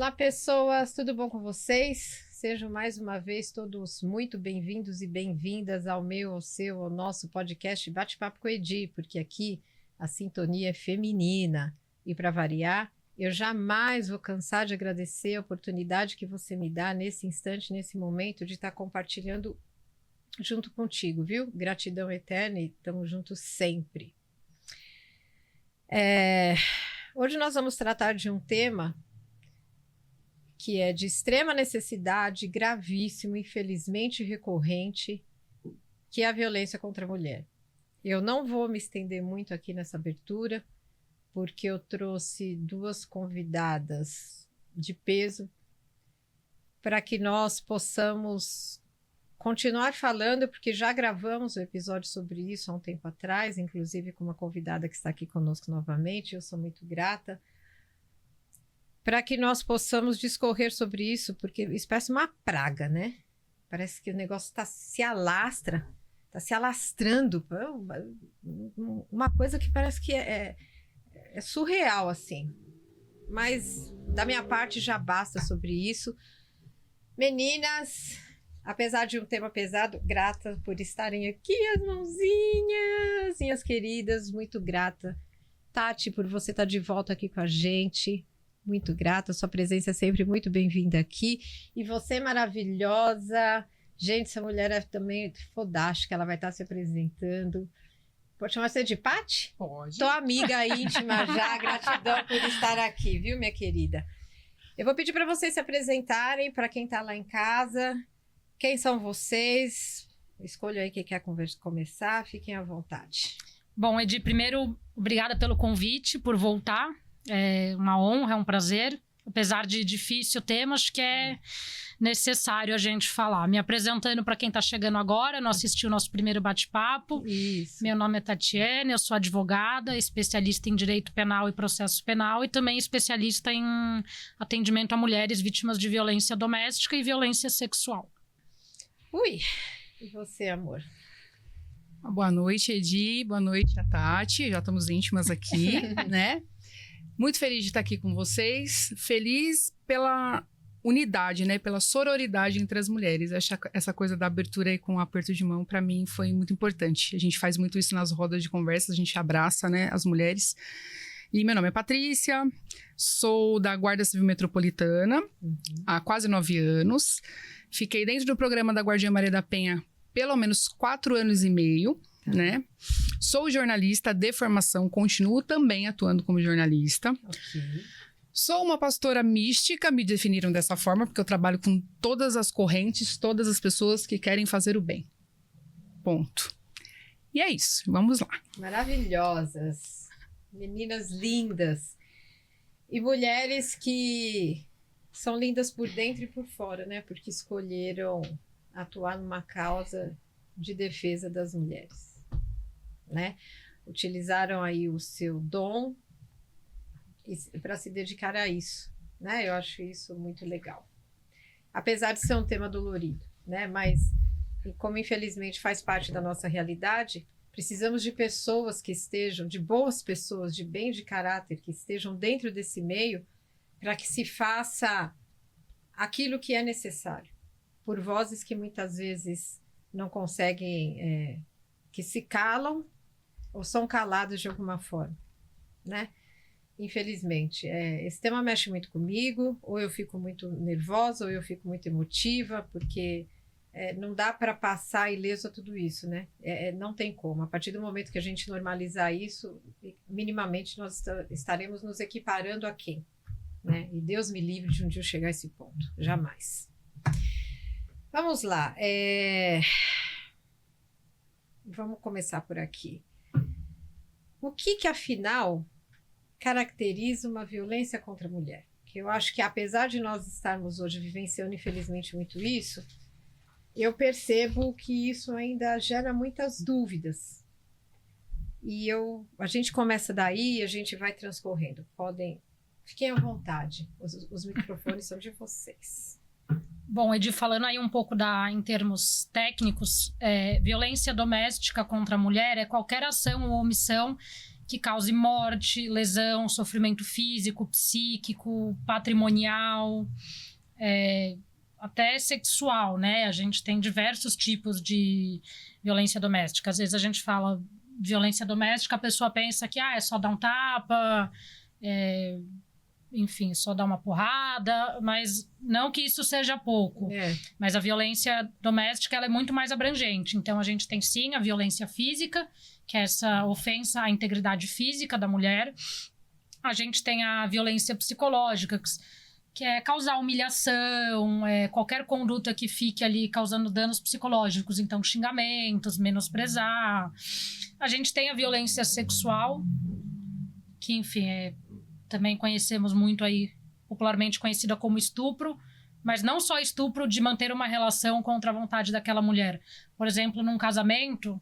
Olá, pessoas, tudo bom com vocês? Sejam mais uma vez todos muito bem-vindos e bem-vindas ao meu, ao seu, ao nosso podcast Bate-Papo com Edi, porque aqui a sintonia é feminina. E para variar, eu jamais vou cansar de agradecer a oportunidade que você me dá nesse instante, nesse momento, de estar compartilhando junto contigo, viu? Gratidão eterna e estamos juntos sempre. Hoje nós vamos tratar de um tema que é de extrema necessidade, gravíssimo, infelizmente recorrente, que é a violência contra a mulher. Eu não vou me estender muito aqui nessa abertura, porque eu trouxe duas convidadas de peso para que nós possamos continuar falando, porque já gravamos um episódio sobre isso há um tempo atrás, inclusive com uma convidada que está aqui conosco novamente, eu sou muito grata, para que nós possamos discorrer sobre isso, porque isso parece uma praga, né? Parece que o negócio está se alastrando, uma coisa que parece que é surreal, assim. Mas, da minha parte, já basta sobre isso. Meninas, apesar de um tema pesado, grata por estarem aqui, as mãozinhas, minhas queridas, muito grata. Tati, por você estar de volta aqui com a gente. Muito grata, sua presença é sempre muito bem-vinda aqui. E você, maravilhosa. Gente, essa mulher é também fodástica, ela vai estar se apresentando. Pode chamar você de Pati? Pode. Tô amiga íntima já, gratidão por estar aqui, viu, minha querida? Eu vou pedir para vocês se apresentarem, para quem está lá em casa. Quem são vocês? Escolha aí quem quer começar, fiquem à vontade. Bom, Edi, primeiro, obrigada pelo convite, por voltar. É uma honra, é um prazer. Apesar de difícil o tema, acho que é necessário a gente falar. Me apresentando para quem está chegando agora, não assistiu o nosso primeiro bate-papo. Isso. Meu nome é Tatiane, eu sou advogada, especialista em direito penal e processo penal e também especialista em atendimento a mulheres vítimas de violência doméstica e violência sexual. Ui, e você, amor? Boa noite, Edi. Boa noite, a Tati. Já estamos íntimas aqui, né? Muito feliz de estar aqui com vocês. Feliz pela unidade, né? Pela sororidade entre as mulheres. Essa coisa da abertura aí com o aperto de mão, para mim, foi muito importante. A gente faz muito isso nas rodas de conversa, a gente abraça, né, as mulheres. E meu nome é Patrícia, sou da Guarda Civil Metropolitana há quase 9 anos. Fiquei dentro do programa da Guardia Maria da Penha pelo menos 4 anos e meio, né? Sou jornalista de formação, continuo também atuando como jornalista. Ok. Sou uma pastora mística, me definiram dessa forma, porque eu trabalho com todas as correntes, todas as pessoas que querem fazer o bem. Ponto. E é isso, vamos lá. Maravilhosas, meninas lindas e mulheres que são lindas por dentro e por fora, né? Porque escolheram atuar numa causa de defesa das mulheres, né? Utilizaram aí o seu dom para se dedicar a isso, né? Eu acho isso muito legal. Apesar de ser um tema dolorido, né? Mas, como infelizmente faz parte da nossa realidade, precisamos de pessoas que estejam, de boas pessoas, de bem de caráter, que estejam dentro desse meio, para que se faça aquilo que é necessário, por vozes que muitas vezes não conseguem, que se calam ou são calados de alguma forma, né? Infelizmente, esse tema mexe muito comigo, ou eu fico muito nervosa, ou eu fico muito emotiva, porque não dá para passar ileso a tudo isso, né? Não tem como. A partir do momento que a gente normalizar isso, minimamente nós estaremos nos equiparando a quem? Né? E Deus me livre de um dia eu chegar a esse ponto. Jamais. Vamos lá. Vamos começar por aqui. O que afinal caracteriza uma violência contra a mulher? Que eu acho que, apesar de nós estarmos hoje vivenciando, infelizmente, muito isso, eu percebo que isso ainda gera muitas dúvidas. E a gente começa daí e a gente vai transcorrendo. Fiquem à vontade, os microfones são de vocês. Bom, Edi, falando aí um pouco em termos técnicos, violência doméstica contra a mulher é qualquer ação ou omissão que cause morte, lesão, sofrimento físico, psíquico, patrimonial, até sexual, né? A gente tem diversos tipos de violência doméstica. Às vezes a gente fala violência doméstica, a pessoa pensa que é só dar um tapa, enfim, só dar uma porrada, mas não que isso seja pouco. Mas a violência doméstica, ela é muito mais abrangente. Então, a gente tem, sim, a violência física, que é essa ofensa à integridade física da mulher. A gente tem a violência psicológica, que é causar humilhação, qualquer conduta que fique ali causando danos psicológicos, então xingamentos, menosprezar. A gente tem a violência sexual, que, enfim, também conhecemos muito aí, popularmente conhecida como estupro, mas não só estupro de manter uma relação contra a vontade daquela mulher. Por exemplo, num casamento,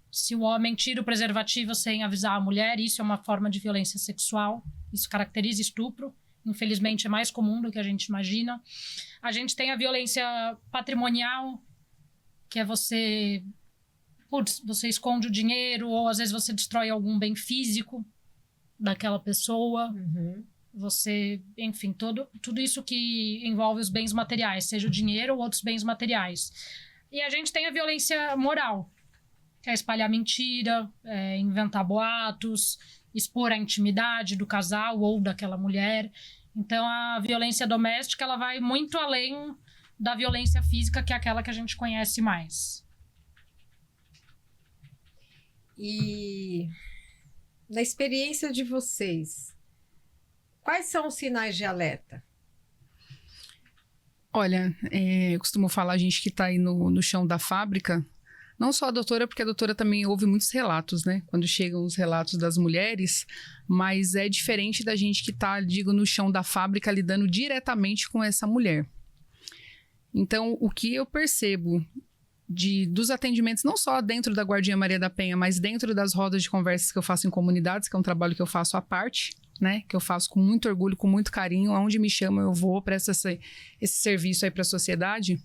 se o homem tira o preservativo sem avisar a mulher, isso é uma forma de violência sexual, isso caracteriza estupro. Infelizmente, é mais comum do que a gente imagina. A gente tem a violência patrimonial, que é você esconde o dinheiro, ou às vezes você destrói algum bem físico daquela pessoa. Você, enfim, tudo isso que envolve os bens materiais, seja o dinheiro ou outros bens materiais. E a gente tem a violência moral, que é espalhar mentira, inventar boatos, expor a intimidade do casal ou daquela mulher. Então, a violência doméstica, ela vai muito além da violência física, que é aquela que a gente conhece mais. E na experiência de vocês, quais são os sinais de alerta? Olha, eu costumo falar, a gente que está aí no chão da fábrica, não só a doutora, porque a doutora também ouve muitos relatos, né? Quando chegam os relatos das mulheres, mas é diferente da gente que está, no chão da fábrica, lidando diretamente com essa mulher. Então, o que eu percebo dos atendimentos, não só dentro da Guardinha Maria da Penha, mas dentro das rodas de conversas que eu faço em comunidades, que é um trabalho que eu faço à parte, né? Que eu faço com muito orgulho, com muito carinho, aonde me chamam eu vou, presto esse serviço aí para a sociedade.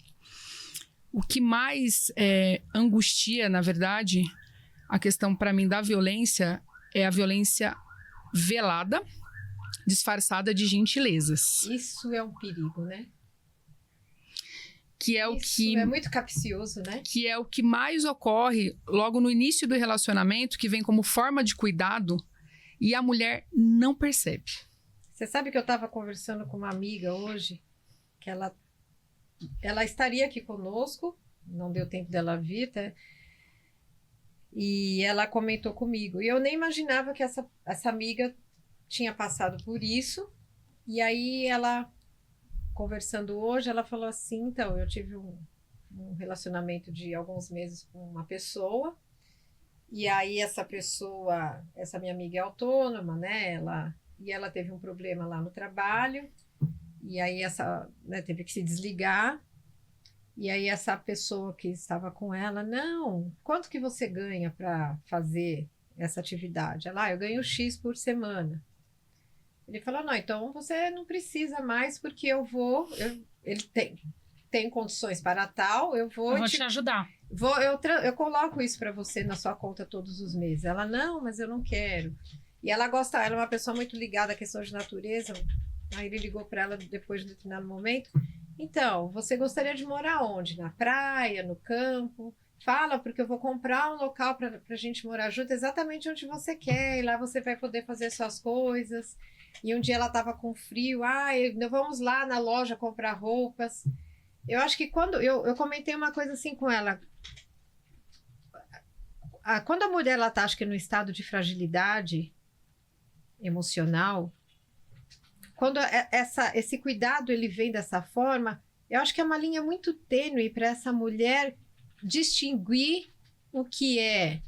O que mais angustia, na verdade, a questão para mim da violência é a violência velada, disfarçada de gentilezas. Isso é um perigo, né? Que é Isso é muito capcioso, né? Que é o que mais ocorre logo no início do relacionamento, que vem como forma de cuidado e a mulher não percebe. Você sabe que eu estava conversando com uma amiga hoje, que ela estaria aqui conosco, não deu tempo dela vir, tá? E ela comentou comigo. E eu nem imaginava que essa amiga tinha passado por isso. E aí ela, conversando hoje, ela falou assim, então, eu tive um relacionamento de alguns meses com uma pessoa. E aí essa minha amiga é autônoma, né? Ela teve um problema lá no trabalho. E aí teve que se desligar. E aí essa pessoa que estava com ela, não, quanto que você ganha para fazer essa atividade? Ela, eu ganho X por semana. Ele falou, não, então você não precisa mais, porque ele tem condições para tal, eu vou te ajudar. Eu coloco isso para você na sua conta todos os meses. Ela, não, mas eu não quero. E ela é uma pessoa muito ligada à questão de natureza. Aí ele ligou para ela depois de um determinado momento. Então, você gostaria de morar onde? Na praia, no campo? Fala, porque eu vou comprar um local para a gente morar junto, exatamente onde você quer. E lá você vai poder fazer suas coisas. E um dia ela estava com frio. Vamos lá na loja comprar roupas. Eu acho que quando... Eu comentei uma coisa assim com ela. Quando a mulher está, acho que no estado de fragilidade emocional... Quando esse cuidado ele vem dessa forma, eu acho que é uma linha muito tênue para essa mulher distinguir o que é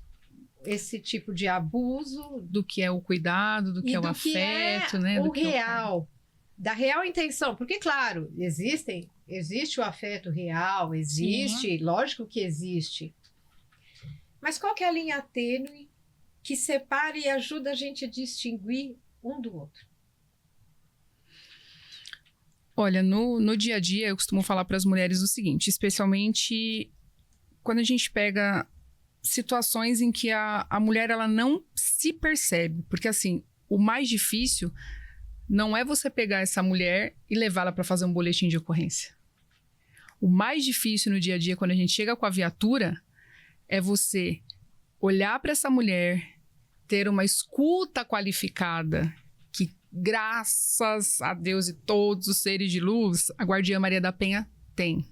esse tipo de abuso, do que é o cuidado, do que é o afeto, né? O real, da real intenção. Porque, claro, existe o afeto real, existe, sim, lógico que existe. Mas qual que é a linha tênue que separa e ajuda a gente a distinguir um do outro? Olha, no dia a dia eu costumo falar para as mulheres o seguinte, especialmente quando a gente pega situações em que a mulher ela não se percebe. Porque, assim, o mais difícil não é você pegar essa mulher e levá-la para fazer um boletim de ocorrência. O mais difícil no dia a dia, quando a gente chega com a viatura, é você olhar para essa mulher, ter uma escuta qualificada, que graças a Deus e todos os seres de luz, a Guardiã Maria da Penha tem.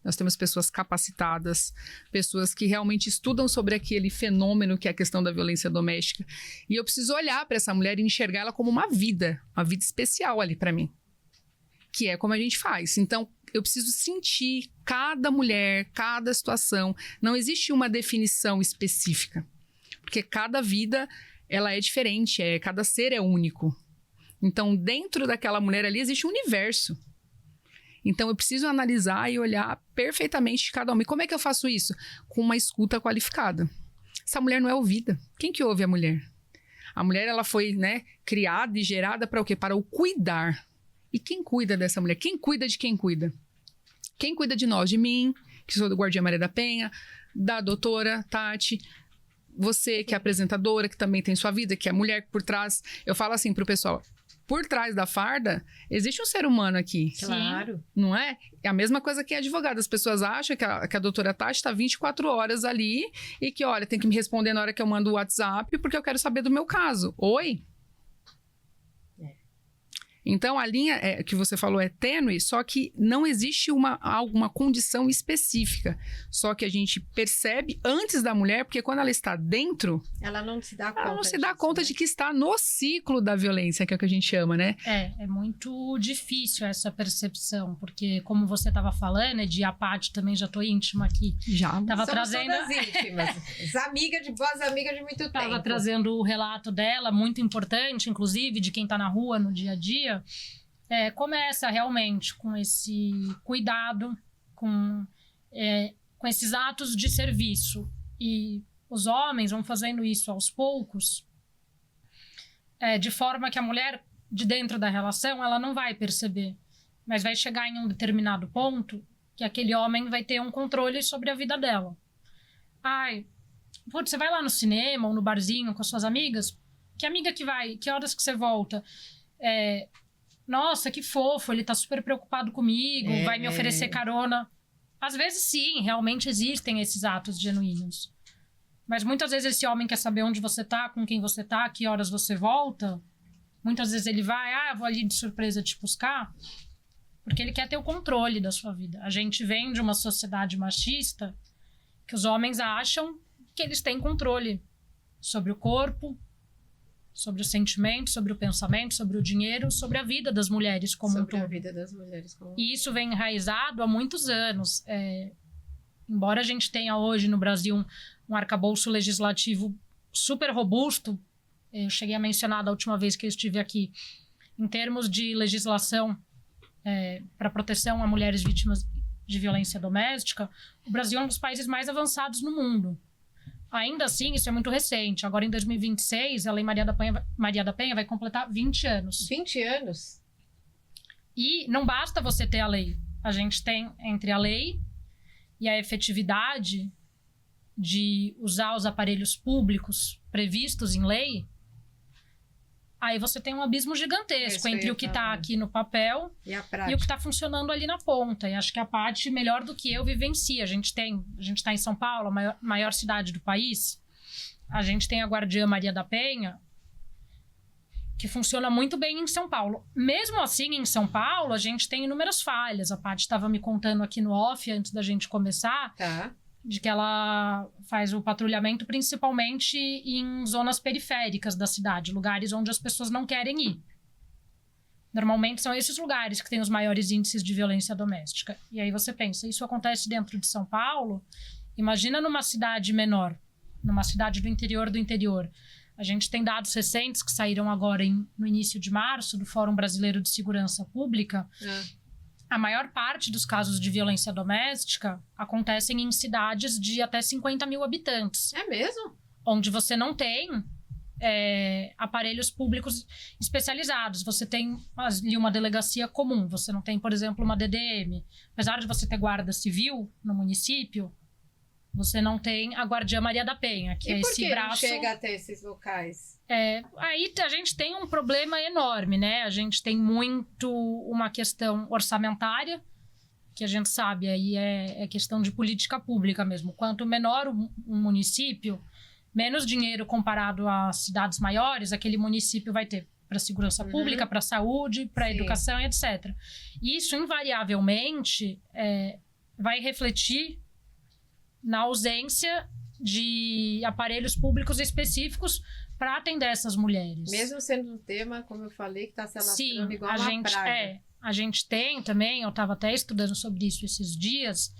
Nós temos pessoas capacitadas, pessoas que realmente estudam sobre aquele fenômeno que é a questão da violência doméstica. E eu preciso olhar para essa mulher e enxergar ela como uma vida especial ali para mim. Que é como a gente faz. Então, eu preciso sentir cada mulher, cada situação. Não existe uma definição específica. Porque cada vida, ela é diferente, cada ser é único. Então, dentro daquela mulher ali, existe um universo. Então, eu preciso analisar e olhar perfeitamente cada uma. E como é que eu faço isso? Com uma escuta qualificada. Essa mulher não é ouvida. Quem que ouve a mulher? A mulher, ela foi, criada e gerada para o quê? Para o cuidar. E quem cuida dessa mulher? Quem cuida de quem cuida? Quem cuida de nós? De mim, que sou do Guardiã Maria da Penha, da doutora Tati, você que é apresentadora, que também tem sua vida, que é mulher por trás. Eu falo assim pro pessoal, por trás da farda, existe um ser humano aqui. Claro. Não é? É a mesma coisa que advogada. As pessoas acham que a doutora Tati está 24 horas ali e que, olha, tem que me responder na hora que eu mando o WhatsApp porque eu quero saber do meu caso. Oi? Então, a linha que você falou é tênue, só que não existe alguma condição específica. Só que a gente percebe antes da mulher, porque quando ela está dentro... Ela não se dá conta. Ela não se dá conta de que está no ciclo da violência, que é o que a gente chama, né? É muito difícil essa percepção, porque como você estava falando, de a Paty também já tô íntima aqui. Já. Tava Somos trazendo... todas íntimas. Boas amigas de muito tempo. Tava trazendo o relato dela, muito importante, inclusive, de quem tá na rua no dia a dia. Começa realmente com esse cuidado, com esses atos de serviço. E os homens vão fazendo isso aos poucos, de forma que a mulher, de dentro da relação, ela não vai perceber. Mas vai chegar em um determinado ponto que aquele homem vai ter um controle sobre a vida dela. Putz, você vai lá no cinema ou no barzinho com as suas amigas? Que amiga que vai? Que horas que você volta? Nossa, que fofo, ele tá super preocupado comigo, vai me oferecer carona. Às vezes, sim, realmente existem esses atos genuínos. Mas muitas vezes esse homem quer saber onde você tá, com quem você tá, que horas você volta. Muitas vezes ele vai, eu vou ali de surpresa te buscar. Porque ele quer ter o controle da sua vida. A gente vem de uma sociedade machista que os homens acham que eles têm controle sobre o corpo, sobre os sentimentos, sobre o pensamento, sobre o dinheiro, sobre a vida das mulheres como um todo. Sobre a vida das mulheres como um todo. E isso vem enraizado há muitos anos. Embora a gente tenha hoje no Brasil um arcabouço legislativo super robusto, eu cheguei a mencionar da última vez que eu estive aqui, em termos de legislação para proteção a mulheres vítimas de violência doméstica, o Brasil é um dos países mais avançados no mundo. Ainda assim, isso é muito recente. Agora, em 2026, a Lei Maria da Penha vai completar 20 anos. 20 anos? E não basta você ter a lei. A gente tem entre a lei e a efetividade de usar os aparelhos públicos previstos em lei. Aí você tem um abismo gigantesco entre o que está aqui no papel e o que está funcionando ali na ponta. E acho que a Paty, melhor do que eu, vivencia. A gente está em São Paulo, a maior cidade do país. A gente tem a Guardiã Maria da Penha, que funciona muito bem em São Paulo. Mesmo assim, em São Paulo, a gente tem inúmeras falhas. A Paty estava me contando aqui no off, antes da gente começar, de que ela faz o patrulhamento principalmente em zonas periféricas da cidade, lugares onde as pessoas não querem ir. Normalmente são esses lugares que têm os maiores índices de violência doméstica. E aí você pensa, isso acontece dentro de São Paulo? Imagina numa cidade menor, numa cidade do interior. A gente tem dados recentes que saíram agora no início de março, do Fórum Brasileiro de Segurança Pública. A maior parte dos casos de violência doméstica acontecem em cidades de até 50 mil habitantes. É mesmo? Onde você não tem aparelhos públicos especializados. Você tem ali uma delegacia comum. Você não tem, por exemplo, uma DDM. Apesar de você ter guarda civil no município, Você não tem a Guardiã Maria da Penha, que é esse braço... E por que não chega até esses locais? Aí a gente tem um problema enorme, né? A gente tem muito uma questão orçamentária, que a gente sabe, aí é questão de política pública mesmo. Quanto menor um município, menos dinheiro comparado às cidades maiores, aquele município vai ter para segurança pública, para saúde, para educação, etc. Isso, invariavelmente, vai refletir na ausência de aparelhos públicos específicos para atender essas mulheres. Mesmo sendo um tema, como eu falei, que está se alastrando igual uma praga. A gente tem também, eu estava até estudando sobre isso esses dias,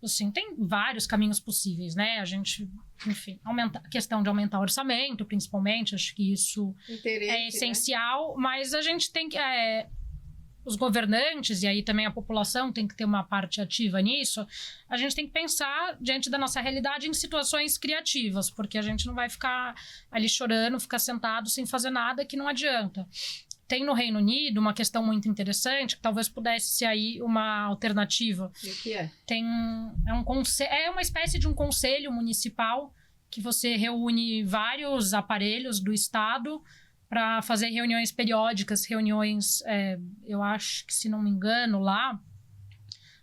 assim, tem vários caminhos possíveis, né? A gente, enfim, a questão de aumentar o orçamento, principalmente, acho que isso é essencial, né? Mas a gente tem que... os governantes, e aí também a população tem que ter uma parte ativa nisso, a gente tem que pensar, diante da nossa realidade, em situações criativas, porque a gente não vai ficar ali chorando, ficar sentado sem fazer nada, que não adianta. Tem no Reino Unido uma questão muito interessante, que talvez pudesse ser aí uma alternativa. E o que é? É uma espécie de um conselho municipal que você reúne vários aparelhos do Estado para fazer reuniões periódicas, eu acho que, se não me engano, lá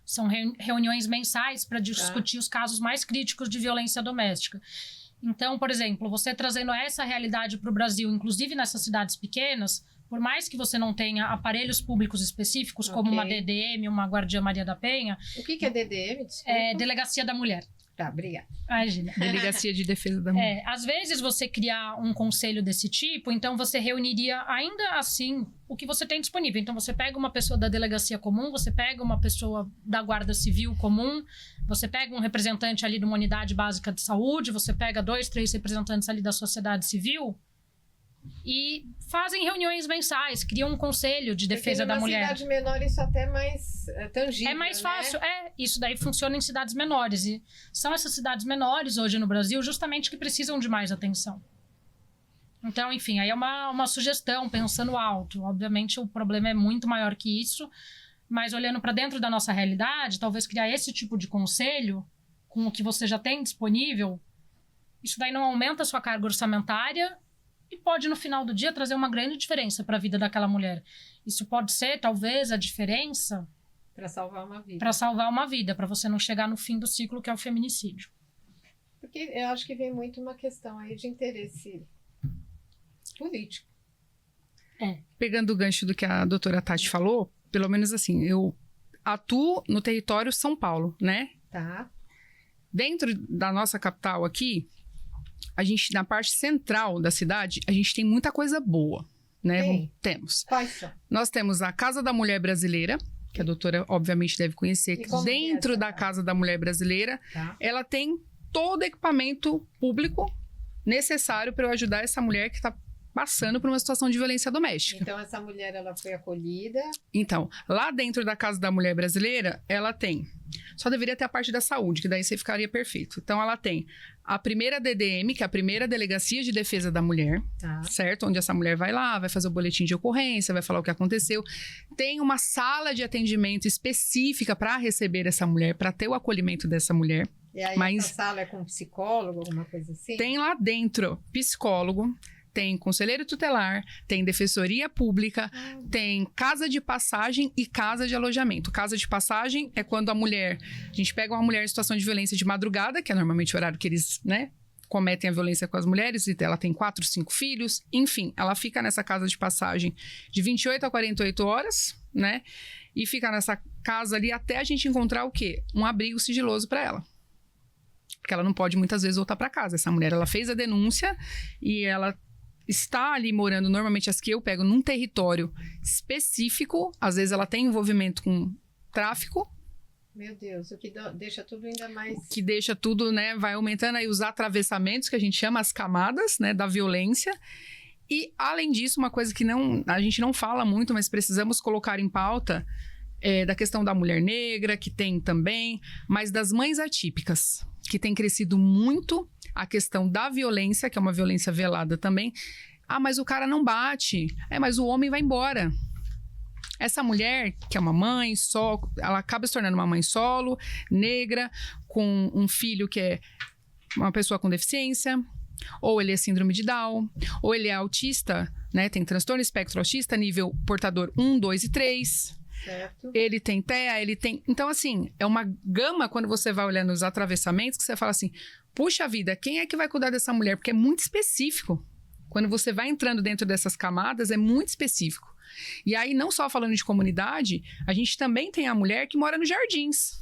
são reuniões mensais para discutir os casos mais críticos de violência doméstica. Então, por exemplo, você trazendo essa realidade para o Brasil, inclusive nessas cidades pequenas, por mais que você não tenha aparelhos públicos específicos, como uma DDM, uma Guardiã Maria da Penha... O que é DDM? Desculpa. É Delegacia da Mulher. Tá, obrigada. Imagina. Delegacia de Defesa da Mulher. Às vezes você criar um conselho desse tipo, então você reuniria ainda assim o que você tem disponível. Então você pega uma pessoa da delegacia comum, você pega uma pessoa da Guarda Civil comum, você pega um representante ali de uma unidade básica de saúde, você pega 2, 3 representantes ali da sociedade civil e fazem reuniões mensais, criam um conselho de defesa da mulher. Em cidade menor isso até é mais tangível, é mais fácil, né? Isso daí funciona em cidades menores, e são essas cidades menores hoje no Brasil justamente que precisam de mais atenção. Então, enfim, aí é uma sugestão, pensando alto. Obviamente o problema é muito maior que isso, mas olhando para dentro da nossa realidade, talvez criar esse tipo de conselho com o que você já tem disponível, isso daí não aumenta a sua carga orçamentária e pode, no final do dia, trazer uma grande diferença para a vida daquela mulher. Isso pode ser, talvez, a diferença... Para salvar uma vida. Para salvar uma vida, para você não chegar no fim do ciclo, que é o feminicídio. Porque eu acho que vem muito uma questão aí de interesse político. Pegando o gancho do que a doutora Tati falou, pelo menos assim, eu atuo no território São Paulo, né? Tá. Dentro da nossa capital aqui... A gente, na parte central da cidade, a gente tem muita coisa boa, né? Temos. Quais são? Nós temos a Casa da Mulher Brasileira, que a doutora, obviamente, deve conhecer. Dentro da Casa da Mulher Brasileira, ela tem todo o equipamento público necessário para eu ajudar essa mulher que está passando por uma situação de violência doméstica. Então, essa mulher, ela foi acolhida? Então, lá dentro da Casa da Mulher Brasileira, ela tem... Só deveria ter a parte da saúde, que daí você ficaria perfeito. Então, ela tem a primeira DDM, que é a primeira Delegacia de Defesa da Mulher, certo? Onde essa mulher vai lá, vai fazer o boletim de ocorrência, vai falar o que aconteceu. Tem uma sala de atendimento específica para receber essa mulher, para ter o acolhimento dessa mulher. E aí, essa sala é com psicólogo, alguma coisa assim? Tem lá dentro psicólogo, tem conselheiro tutelar, tem defensoria pública, tem casa de passagem e casa de alojamento. Casa de passagem é quando a gente pega uma mulher em situação de violência de madrugada, que é normalmente o horário que eles, né, cometem a violência com as mulheres, e ela tem 4, 5 filhos, enfim, ela fica nessa casa de passagem de 28 a 48 horas, né, e fica nessa casa ali até a gente encontrar o quê? Um abrigo sigiloso para ela. Porque ela não pode muitas vezes voltar para casa. Essa mulher, ela fez a denúncia e ela está ali morando, normalmente as que eu pego, num território específico. Às vezes ela tem envolvimento com tráfico. Meu Deus, o que deixa tudo ainda mais... O que deixa tudo, né, vai aumentando aí os atravessamentos, que a gente chama as camadas, né, da violência. E, além disso, uma coisa que a gente não fala muito, mas precisamos colocar em pauta, da questão da mulher negra, que tem também, mas das mães atípicas, que tem crescido muito a questão da violência, que é uma violência velada também. Ah, mas o cara não bate. Mas o homem vai embora. Essa mulher, que é uma mãe solo, ela acaba se tornando uma mãe solo, negra, com um filho que é uma pessoa com deficiência, ou ele é síndrome de Down, ou ele é autista, né? Tem transtorno espectro autista, nível portador 1, 2 e 3. Certo. Ele tem TEA, ele tem... Então, assim, é uma gama quando você vai olhando os atravessamentos que você fala assim, puxa vida, quem é que vai cuidar dessa mulher? Porque é muito específico. Quando você vai entrando dentro dessas camadas, é muito específico. E aí, não só falando de comunidade, a gente também tem a mulher que mora nos jardins.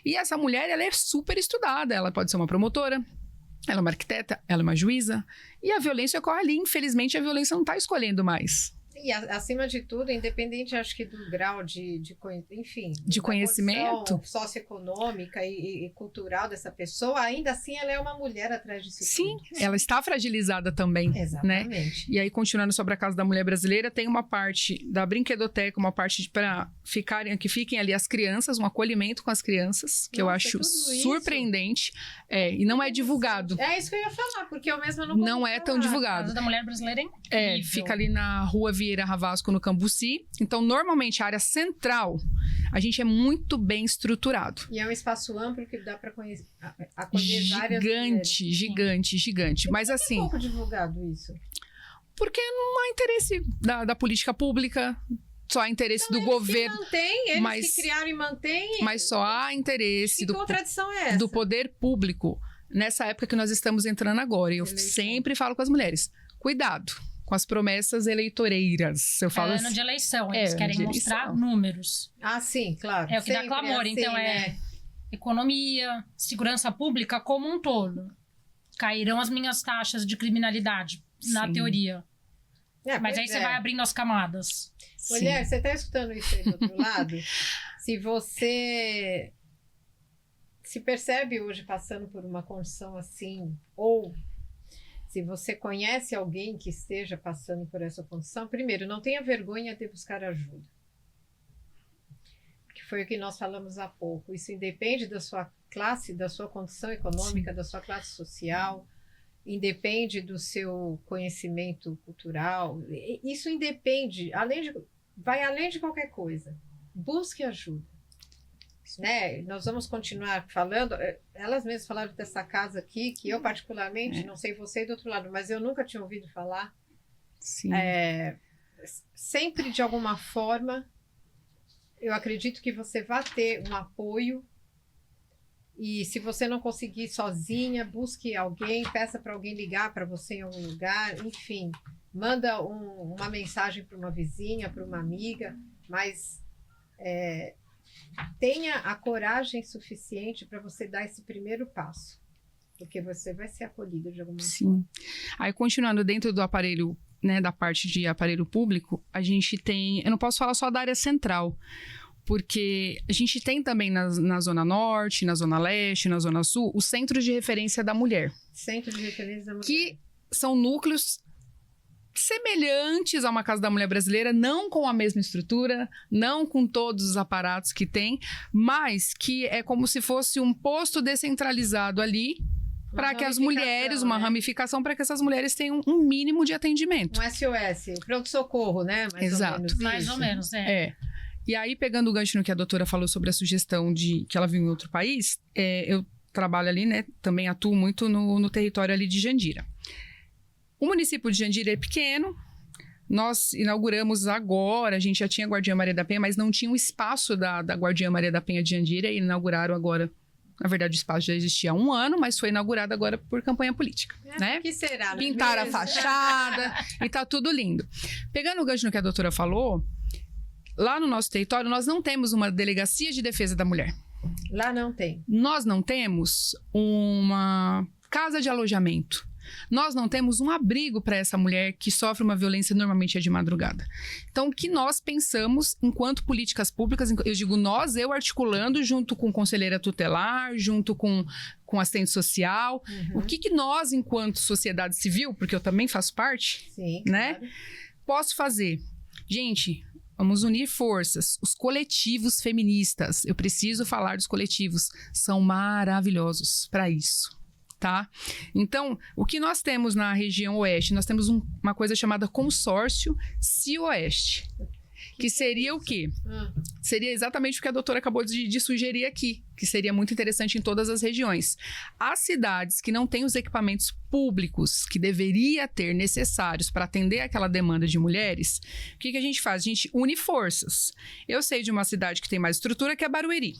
E essa mulher, ela é super estudada. Ela pode ser uma promotora, ela é uma arquiteta, ela é uma juíza. E a violência ocorre ali. Infelizmente, a violência não está escolhendo mais. E acima de tudo, independente, acho que do grau enfim, de conhecimento socioeconômica e cultural dessa pessoa, ainda assim ela é uma mulher atrás disso. Sim, tudo. ela está fragilizada também. Exatamente. Né? E aí, continuando sobre a Casa da Mulher Brasileira, tem uma parte da brinquedoteca, uma parte para que fiquem ali as crianças, um acolhimento com as crianças, que eu acho surpreendente. E não é divulgado. É isso que eu ia falar, porque eu mesma não é tão divulgado. A Casa da Mulher Brasileira é incrível. Fica ali na Rua Vieira Ravasco, no Cambuci. Então, normalmente, a área central, a gente é muito bem estruturado. E é um espaço amplo que dá para acolher várias mulheres. Gigante. Mas assim... É pouco divulgado isso. Porque não há interesse da política pública, só há interesse do governo. Eles que criaram e mantêm. Mas só há interesse que contradição é essa? Do poder público nessa época que nós estamos entrando agora. E eu sempre falo com as mulheres, cuidado com as promessas eleitoreiras. Eu falo ano de eleição, eles querem mostrar números. Ah, sim, claro. É o que dá clamor. Assim, então, economia, segurança pública como um todo. Cairão as minhas taxas de criminalidade, na teoria. Mas aí você vai abrindo as camadas. Mulher, você está escutando isso aí do outro lado? Se você se percebe hoje passando por uma condição assim, ou se você conhece alguém que esteja passando por essa condição, primeiro, não tenha vergonha de buscar ajuda. Que foi o que nós falamos há pouco. Isso independe da sua classe, da sua condição econômica, da sua classe social, independe do seu conhecimento cultural. Isso independe, vai além de qualquer coisa. Busque ajuda. Né? Nós vamos continuar falando. Elas mesmas falaram dessa casa aqui, que eu particularmente, não sei você do outro lado, mas eu nunca tinha ouvido falar. Sim. Sempre, de alguma forma, eu acredito que você vai ter um apoio. E se você não conseguir sozinha, busque alguém, peça para alguém ligar para você em algum lugar, enfim, manda uma mensagem para uma vizinha, para uma amiga, mas tenha a coragem suficiente para você dar esse primeiro passo, porque você vai ser acolhido de alguma forma. Aí, continuando dentro do aparelho, né, da parte de aparelho público, a gente tem, eu não posso falar só da área central, porque a gente tem também na Zona Norte, na Zona Leste, na Zona Sul, os centros de referência da mulher. Centro de referência da mulher. Que são núcleos semelhantes a uma Casa da Mulher Brasileira, não com a mesma estrutura, não com todos os aparatos que tem, mas que é como se fosse um posto descentralizado ali, para que as mulheres, uma ramificação, para que essas mulheres tenham um mínimo de atendimento. Um SOS, pronto-socorro, né? Mais ou menos. E aí, pegando o gancho no que a doutora falou sobre a sugestão de que ela viu em outro país, eu trabalho ali, né? Também atuo muito no território ali de Jandira. O município de Jandira é pequeno. Nós inauguramos agora, a gente já tinha a Guardiã Maria da Penha, mas não tinha o espaço da Guardiã Maria da Penha de Jandira, e inauguraram agora. Na verdade, o espaço já existia há 1 ano, mas foi inaugurado agora por campanha política, né? Que será? Pintaram a fachada e tá tudo lindo. Pegando o gancho no que a doutora falou, lá no nosso território, nós não temos uma delegacia de defesa da mulher. Lá não tem. Nós não temos uma casa de alojamento. Nós não temos um abrigo para essa mulher que sofre uma violência, normalmente de madrugada. Então, o que nós pensamos enquanto políticas públicas, eu digo nós, eu articulando junto com conselheira tutelar, junto com assistente social, o que nós, enquanto sociedade civil, porque eu também faço parte, né, claro, posso fazer? Gente, vamos unir forças. Os coletivos feministas, eu preciso falar dos coletivos, são maravilhosos para isso. tá? Então, o que nós temos na região oeste? Nós temos uma coisa chamada consórcio Cio-Oeste. Que seria o quê? Seria exatamente o que a doutora acabou de sugerir aqui, que seria muito interessante em todas as regiões. As cidades que não têm os equipamentos públicos que deveria ter necessários para atender aquela demanda de mulheres, o que a gente faz? A gente une forças. Eu sei de uma cidade que tem mais estrutura, que é Barueri.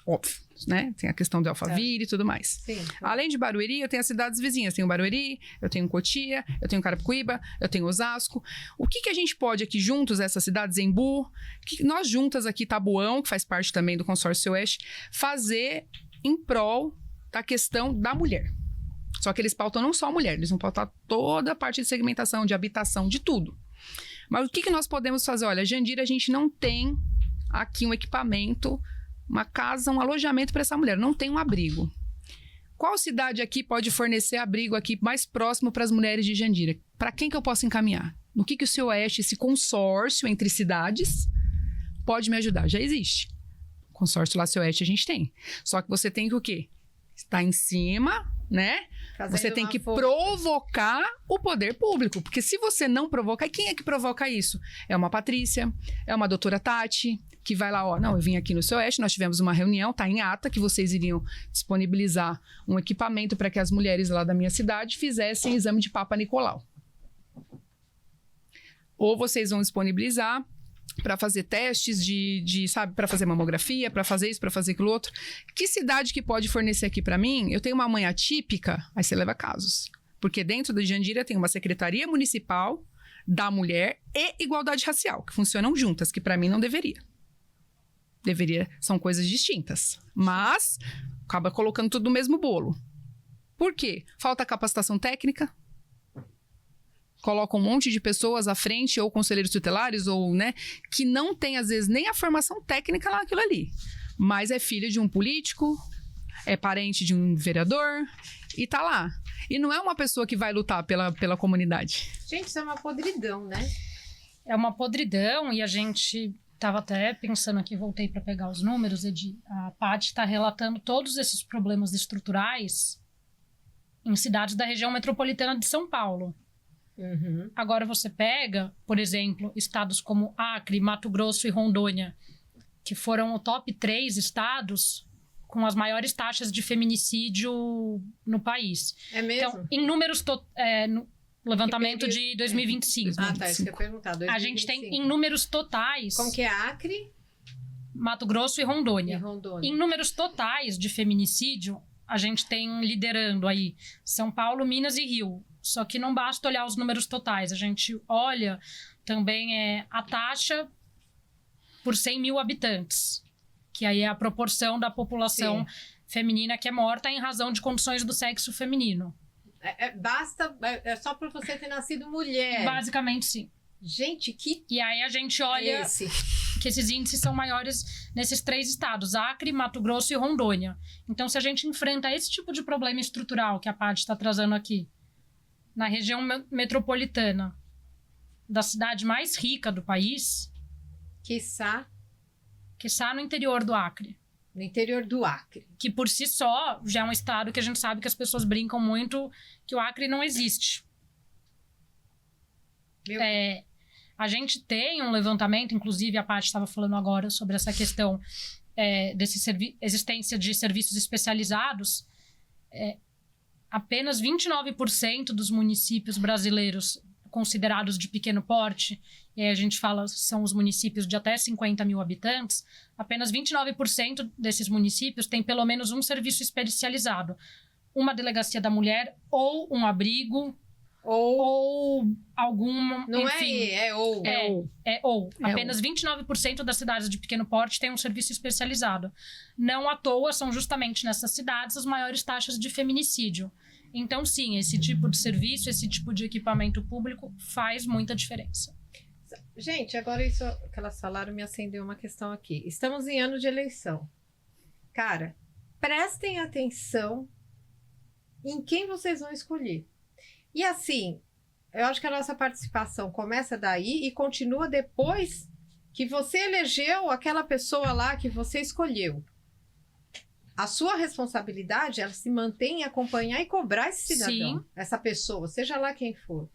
Óbvio, né? Tem a questão do Alphaville e tudo mais. Sim. Além de Barueri, eu tenho as cidades vizinhas. Tenho Barueri, eu tenho Cotia, eu tenho Carapicuíba, eu tenho Osasco. O que a gente pode aqui juntos, essas cidades, Embu, que nós juntas aqui, Tabuão, que faz parte também do Consórcio Oeste, fazer em prol da questão da mulher. Só que eles pautam não só a mulher, eles vão pautar toda a parte de segmentação, de habitação, de tudo. Mas o que nós podemos fazer? Olha, Jandira, a gente não tem aqui um equipamento, uma casa, um alojamento para essa mulher, não tem um abrigo. Qual cidade aqui pode fornecer abrigo aqui mais próximo para as mulheres de Jandira? Para quem que eu posso encaminhar? No que o Cio-Oeste, esse consórcio entre cidades, pode me ajudar? Já existe. Consórcio lá Cio-Oeste a gente tem. Só que você tem que o quê? Estar em cima, né? Fazendo Você tem que força. provocar o poder público. Porque se você não provocar, quem é que provoca isso? É uma Patrícia, é uma doutora Tati, que vai lá, ó, não, eu vim aqui no Cio-Oeste, nós tivemos uma reunião, tá em ata, que vocês iriam disponibilizar um equipamento para que as mulheres lá da minha cidade fizessem exame de Papa Nicolau. Ou vocês vão disponibilizar para fazer testes sabe, para fazer mamografia, para fazer isso, para fazer aquilo outro. Que cidade que pode fornecer aqui para mim? Eu tenho uma mãe atípica, aí você leva casos. Porque dentro da Jandira tem uma Secretaria Municipal da Mulher e Igualdade Racial, que funcionam juntas, que para mim não deveria. São coisas distintas. Mas acaba colocando tudo no mesmo bolo. Por quê? Falta capacitação técnica. Coloca um monte de pessoas à frente, ou conselheiros tutelares, ou, né, que não tem, às vezes, nem a formação técnica naquilo ali. Mas é filho de um político, é parente de um vereador, e tá lá. E não é uma pessoa que vai lutar pela comunidade. Gente, isso é uma podridão, né? É uma podridão e a gente estava até pensando aqui, voltei para pegar os números, Edi. A Paty está relatando todos esses problemas estruturais em cidades da região metropolitana de São Paulo. Uhum. Agora você pega, por exemplo, estados como Acre, Mato Grosso e Rondônia, que foram o top 3 estados com as maiores taxas de feminicídio no país. É mesmo? Então, em números... no levantamento de 2025. Ah, tá, isso que eu ia perguntar. 2025. A gente tem em números totais... Como que é Acre? Mato Grosso e Rondônia. E Rondônia. Em números totais de feminicídio, a gente tem liderando aí São Paulo, Minas e Rio. Só que não basta olhar os números totais. A gente olha também a taxa por 100 mil habitantes. Que aí é a proporção da população feminina que é morta em razão de condições do sexo feminino. É só para você ter nascido mulher. Basicamente, sim. Gente, que E aí a gente olha esse? que esses índices são maiores nesses 3 estados, Acre, Mato Grosso e Rondônia. Então, se a gente enfrenta esse tipo de problema estrutural que a Paty está trazendo aqui, na região metropolitana da cidade mais rica do país, quiçá no interior do Acre, no interior do Acre. que por si só já é um estado que a gente sabe que as pessoas brincam muito que o Acre não existe. A gente tem um levantamento, inclusive a Paty estava falando agora sobre essa questão existência de serviços especializados. Apenas 29% dos municípios brasileiros considerados de pequeno porte, e aí a gente fala são os municípios de até 50 mil habitantes, apenas 29% desses municípios têm pelo menos um serviço especializado. Uma delegacia da mulher, ou um abrigo, ou alguma... Não enfim, ou. Apenas 29% das cidades de pequeno porte têm um serviço especializado. Não à toa são justamente nessas cidades as maiores taxas de feminicídio. Então, sim, esse tipo de serviço, esse tipo de equipamento público faz muita diferença. Gente, agora isso que elas falaram me acendeu uma questão aqui. Estamos em ano de eleição. Cara, prestem atenção em quem vocês vão escolher. E assim, eu acho que a nossa participação começa daí e continua depois que você elegeu aquela pessoa lá que você escolheu. A sua responsabilidade, ela se mantém em acompanhar e cobrar esse cidadão, Sim. essa pessoa, seja lá quem for.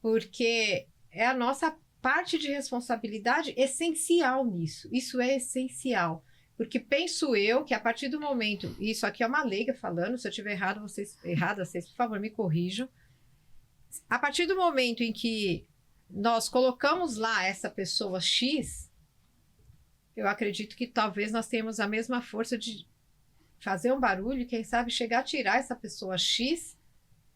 Porque é a nossa parte de responsabilidade essencial nisso. Isso é essencial. Porque penso eu que a partir do momento... Isso aqui é uma leiga falando, se eu estiver errada, vocês, por favor, me corrijam. A partir do momento em que nós colocamos lá essa pessoa X, eu acredito que talvez nós tenhamos a mesma força de fazer um barulho e, quem sabe, chegar a tirar essa pessoa X,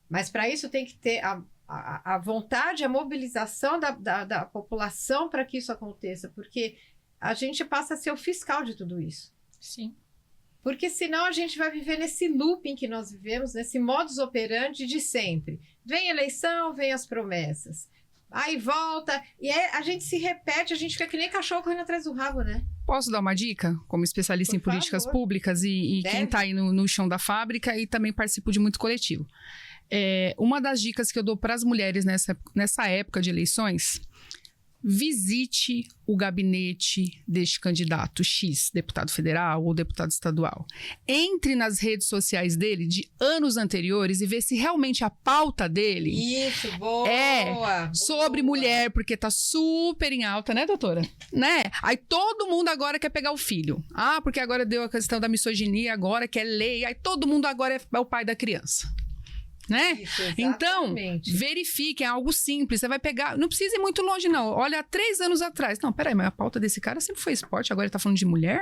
mas para isso tem que ter a vontade, a mobilização da população para que isso aconteça, porque a gente passa a ser o fiscal de tudo isso. Sim. Porque senão a gente vai viver nesse looping que nós vivemos, nesse modus operandi de sempre. Vem eleição, vem as promessas. Aí volta, e a gente se repete, a gente fica que nem cachorro correndo atrás do rabo, né? Posso dar uma dica, como especialista Por em políticas favor. públicas e quem está aí no chão da fábrica e também participo de muito coletivo. Uma das dicas que eu dou para as mulheres nessa época de eleições: visite o gabinete deste candidato X, deputado federal ou deputado estadual. Entre nas redes sociais dele de anos anteriores e vê se realmente a pauta dele Isso, boa! sobre boa. mulher, porque tá super em alta, né, doutora? Né? Aí todo mundo agora quer pegar o filho. Ah, porque agora deu a questão da misoginia, agora quer lei, aí todo mundo agora é o pai da criança. Né? Isso, Então, exatamente. verifiquem, é algo simples. Você vai pegar, não precisa ir muito longe, não. Olha, há 3 anos atrás. Não, peraí, mas a pauta desse cara sempre foi esporte, agora ele tá falando de mulher?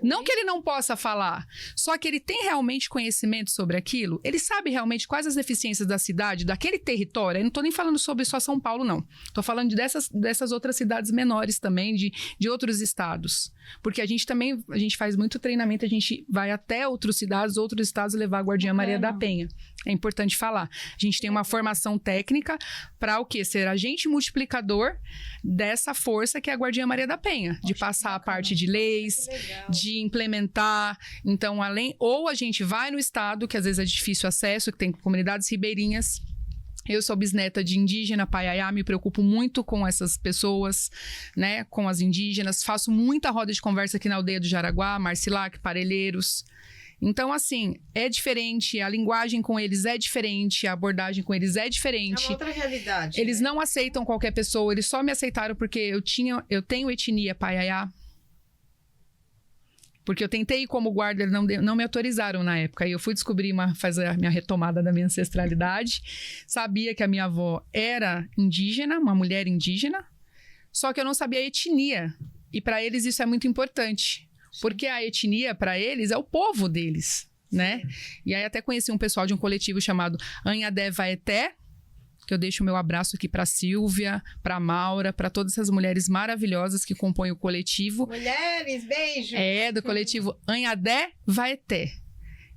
Não que ele não possa falar, só que ele tem realmente conhecimento sobre aquilo, ele sabe realmente quais as deficiências da cidade, daquele território. Eu não tô nem falando sobre só São Paulo, não. Tô falando dessas outras cidades menores também, de outros estados. Porque a gente faz muito treinamento, a gente vai até outras cidades, outros estados levar a Guardinha Maria da Penha. É importante falar. A gente tem uma formação técnica para o quê? Ser agente multiplicador dessa força que é a Guardinha Maria da Penha, de passar a parte de leis, Que legal. de implementar. Então, ou a gente vai no estado, que às vezes é de difícil acesso, que tem comunidades ribeirinhas. Eu sou bisneta de indígena, Paiaiá, me preocupo muito com essas pessoas, né, com as indígenas. Faço muita roda de conversa aqui na aldeia do Jaraguá, Marcilac, Parelheiros. Então, assim, é diferente, a linguagem com eles é diferente, a abordagem com eles é É diferente. uma outra realidade. Eles né? não aceitam qualquer pessoa, eles só me aceitaram porque eu tenho etnia Paiaiá. Porque eu tentei ir como guarda, eles não me autorizaram na época. Aí eu fui descobrir, fazer a minha retomada da minha ancestralidade. Sabia que a minha avó era indígena, uma mulher indígena. Só que eu não sabia a etnia. E para eles isso é muito importante. Porque a etnia, para eles, é o povo deles, né? E aí até conheci um pessoal de um coletivo chamado Anhadé Vaeté, que eu deixo o meu abraço aqui para Silvia, para Maura, para todas essas mulheres maravilhosas que compõem o coletivo. Mulheres, beijo! Do coletivo Anhadé Vaeté,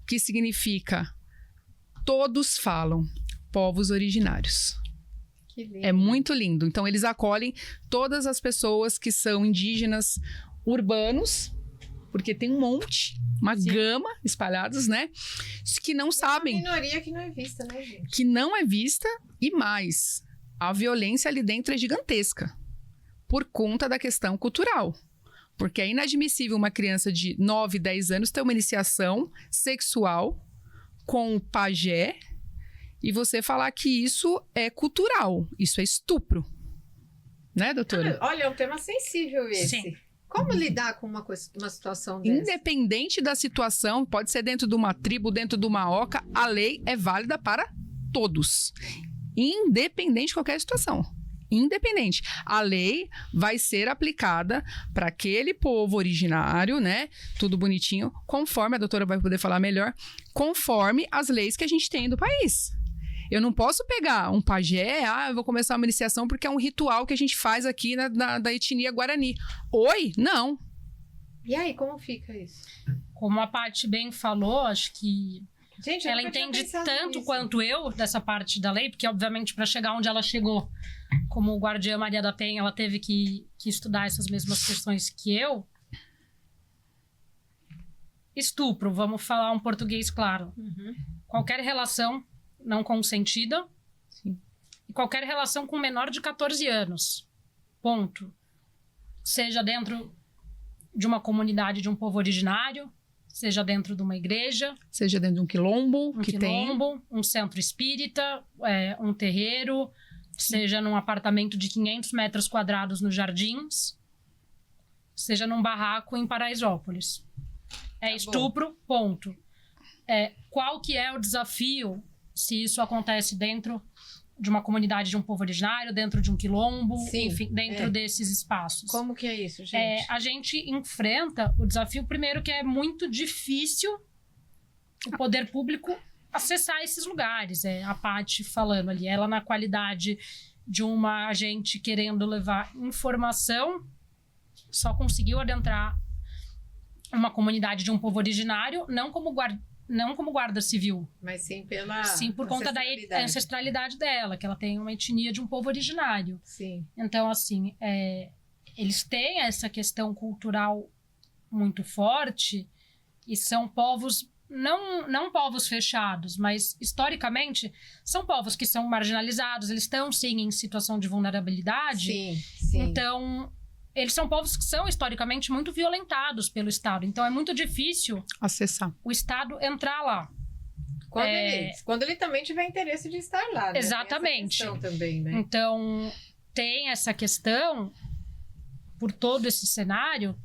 que significa todos falam, povos originários. Que lindo. É muito lindo. Então, eles acolhem todas as pessoas que são indígenas urbanos, porque tem um monte, uma gama espalhados, né? Que não sabem. Uma minoria que não é vista, né, gente? Que não é vista, e mais, a violência ali dentro é gigantesca, por conta da questão cultural. Porque é inadmissível uma criança de 9, 10 anos ter uma iniciação sexual com o pajé e você falar que isso é cultural, isso é estupro. Né, doutora? Olha, é um tema sensível esse. Sim. Como lidar com uma situação dessa? Independente da situação, pode ser dentro de uma tribo, dentro de uma oca, a lei é válida para todos. Independente de qualquer situação. Independente. A lei vai ser aplicada para aquele povo originário, né? Tudo bonitinho, conforme, a doutora vai poder falar melhor, conforme as leis que a gente tem do país. Eu não posso pegar um pajé, eu vou começar uma iniciação porque é um ritual que a gente faz aqui da etnia Guarani. Oi? Não. E aí, como fica isso? Como a Paty bem falou, acho que Gente, eu ela nunca tinha entende pensado tanto nisso. quanto eu dessa parte da lei, porque obviamente para chegar onde ela chegou, como Guardiã Maria da Penha, ela teve que estudar essas mesmas questões que eu. Estupro, vamos falar um português claro. Uhum. Qualquer relação não consentida. Sim. E qualquer relação com menor de 14 anos. Ponto. Seja dentro de uma comunidade de um povo originário, seja dentro de uma igreja, Seja dentro de um quilombo um centro espírita, um terreiro, seja num apartamento de 500 metros quadrados nos Jardins, seja num barraco em Paraisópolis. É estupro, ponto. Qual que é o desafio se isso acontece dentro de uma comunidade de um povo originário, dentro de um quilombo, Sim, enfim, dentro desses espaços? Como que é isso, gente? A gente enfrenta o desafio, primeiro, que é muito difícil o poder público acessar esses lugares. A Paty falando ali, ela na qualidade de uma agente querendo levar informação, só conseguiu adentrar uma comunidade de um povo originário, não como guarda civil. Mas sim por conta da ancestralidade dela, que ela tem uma etnia de um povo originário. Sim. Então, assim, eles têm essa questão cultural muito forte e são povos, não povos fechados, mas historicamente são povos que são marginalizados, eles estão, sim, em situação de vulnerabilidade. Sim. Então, eles são povos que são historicamente muito violentados pelo Estado. Então, é muito difícil acessar o Estado entrar lá. Quando ele também tiver interesse de estar lá, né? Exatamente. Tem essa questão também, né? Então, tem essa questão por todo esse cenário.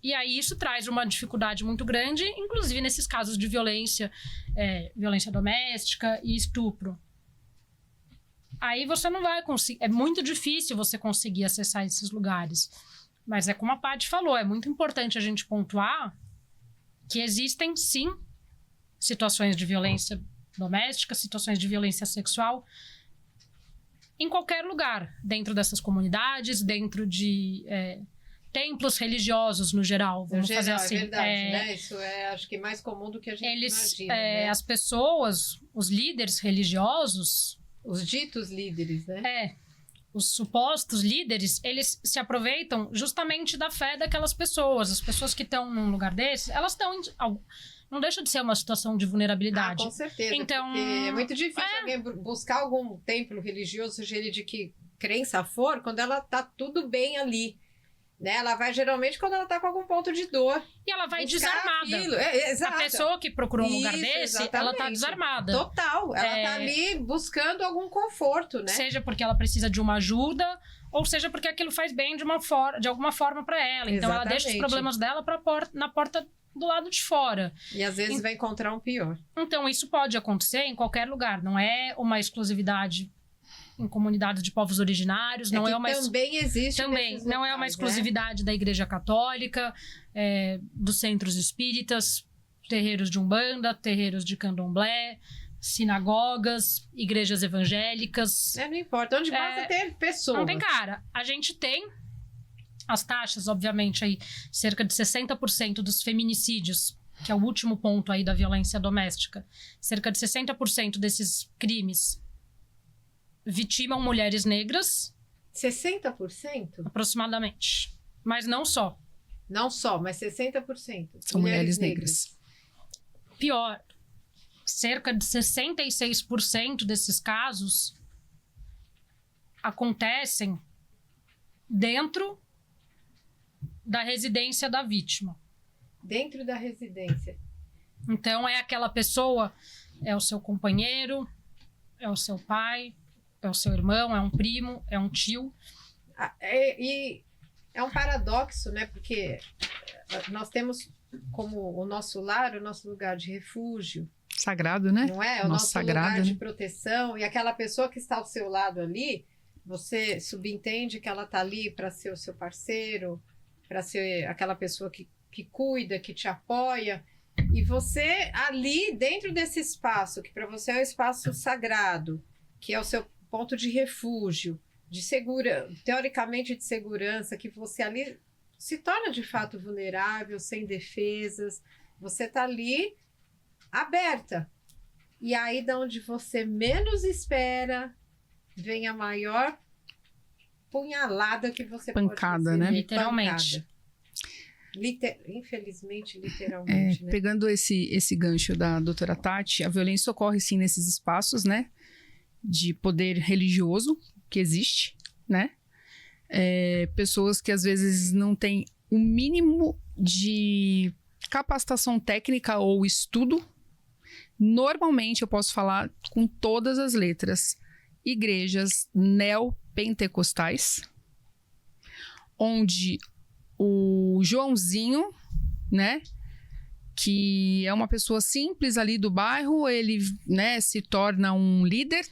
E aí, isso traz uma dificuldade muito grande, inclusive nesses casos de violência doméstica e estupro. Aí você não vai conseguir... É muito difícil você conseguir acessar esses lugares. Mas é como a Paty falou, é muito importante a gente pontuar que existem, sim, situações de violência doméstica, situações de violência sexual em qualquer lugar. Dentro dessas comunidades, dentro de templos religiosos no geral. Vamos fazer assim. É verdade, né? Isso acho que mais comum do que a gente imagina, né? As pessoas, os líderes religiosos... Os ditos líderes, né? Os supostos líderes, eles se aproveitam justamente da fé daquelas pessoas. As pessoas que estão num lugar desse, elas estão... Não deixa de ser uma situação de vulnerabilidade. Com certeza. Então, é muito difícil alguém buscar algum templo religioso, seja ele de que crença for, quando ela tá tudo bem ali. Né? Ela vai geralmente quando ela tá com algum ponto de dor. E ela vai desarmada. Exato. A pessoa que procurou um lugar desse, exatamente. Ela tá desarmada. Total. Ela tá ali buscando algum conforto, né? Seja porque ela precisa de uma ajuda, ou seja porque aquilo faz bem de alguma forma para ela. Então ela deixa os problemas dela na porta do lado de fora. E às vezes vai encontrar um pior. Então isso pode acontecer em qualquer lugar. Não é uma exclusividade em comunidades de povos originários, também existe. Também não é uma exclusividade da Igreja Católica, dos centros espíritas, terreiros de Umbanda, terreiros de Candomblé, sinagogas, igrejas evangélicas. Não importa, onde basta ter pessoas. Não tem cara. A gente tem as taxas, obviamente, aí, cerca de 60% dos feminicídios, que é o último ponto aí da violência doméstica, cerca de 60% desses crimes vitimam mulheres negras. 60%? Aproximadamente. Mas não só. Não só, mas 60%. São mulheres negras. Pior, cerca de 66% desses casos acontecem dentro da residência da vítima. Dentro da residência. Então, é aquela pessoa, é o seu companheiro, é o seu pai, é o seu irmão, é um primo, é um tio. E é um paradoxo, né? Porque nós temos como o nosso lar, o nosso lugar de refúgio. Sagrado, né? Não é? O nosso sagrado, lugar de né? proteção. E aquela pessoa que está ao seu lado ali, você subentende que ela está ali para ser o seu parceiro, para ser aquela pessoa que cuida, que te apoia. E você ali, dentro desse espaço, que para você é um espaço sagrado, que é o seu ponto de refúgio, teoricamente de segurança, que você ali se torna de fato vulnerável, sem defesas, você está ali aberta. E aí, de onde você menos espera, vem a maior punhalada que você pancada, pode receber. Né? Literalmente. Infelizmente, literalmente. Né? Pegando esse gancho da doutora Tati, a violência ocorre sim nesses espaços, né? De poder religioso que existe, né? Pessoas que às vezes não têm o mínimo de capacitação técnica ou estudo, normalmente eu posso falar com todas as letras, igrejas neopentecostais, onde o Joãozinho, né, que é uma pessoa simples ali do bairro, ele, né, se torna um líder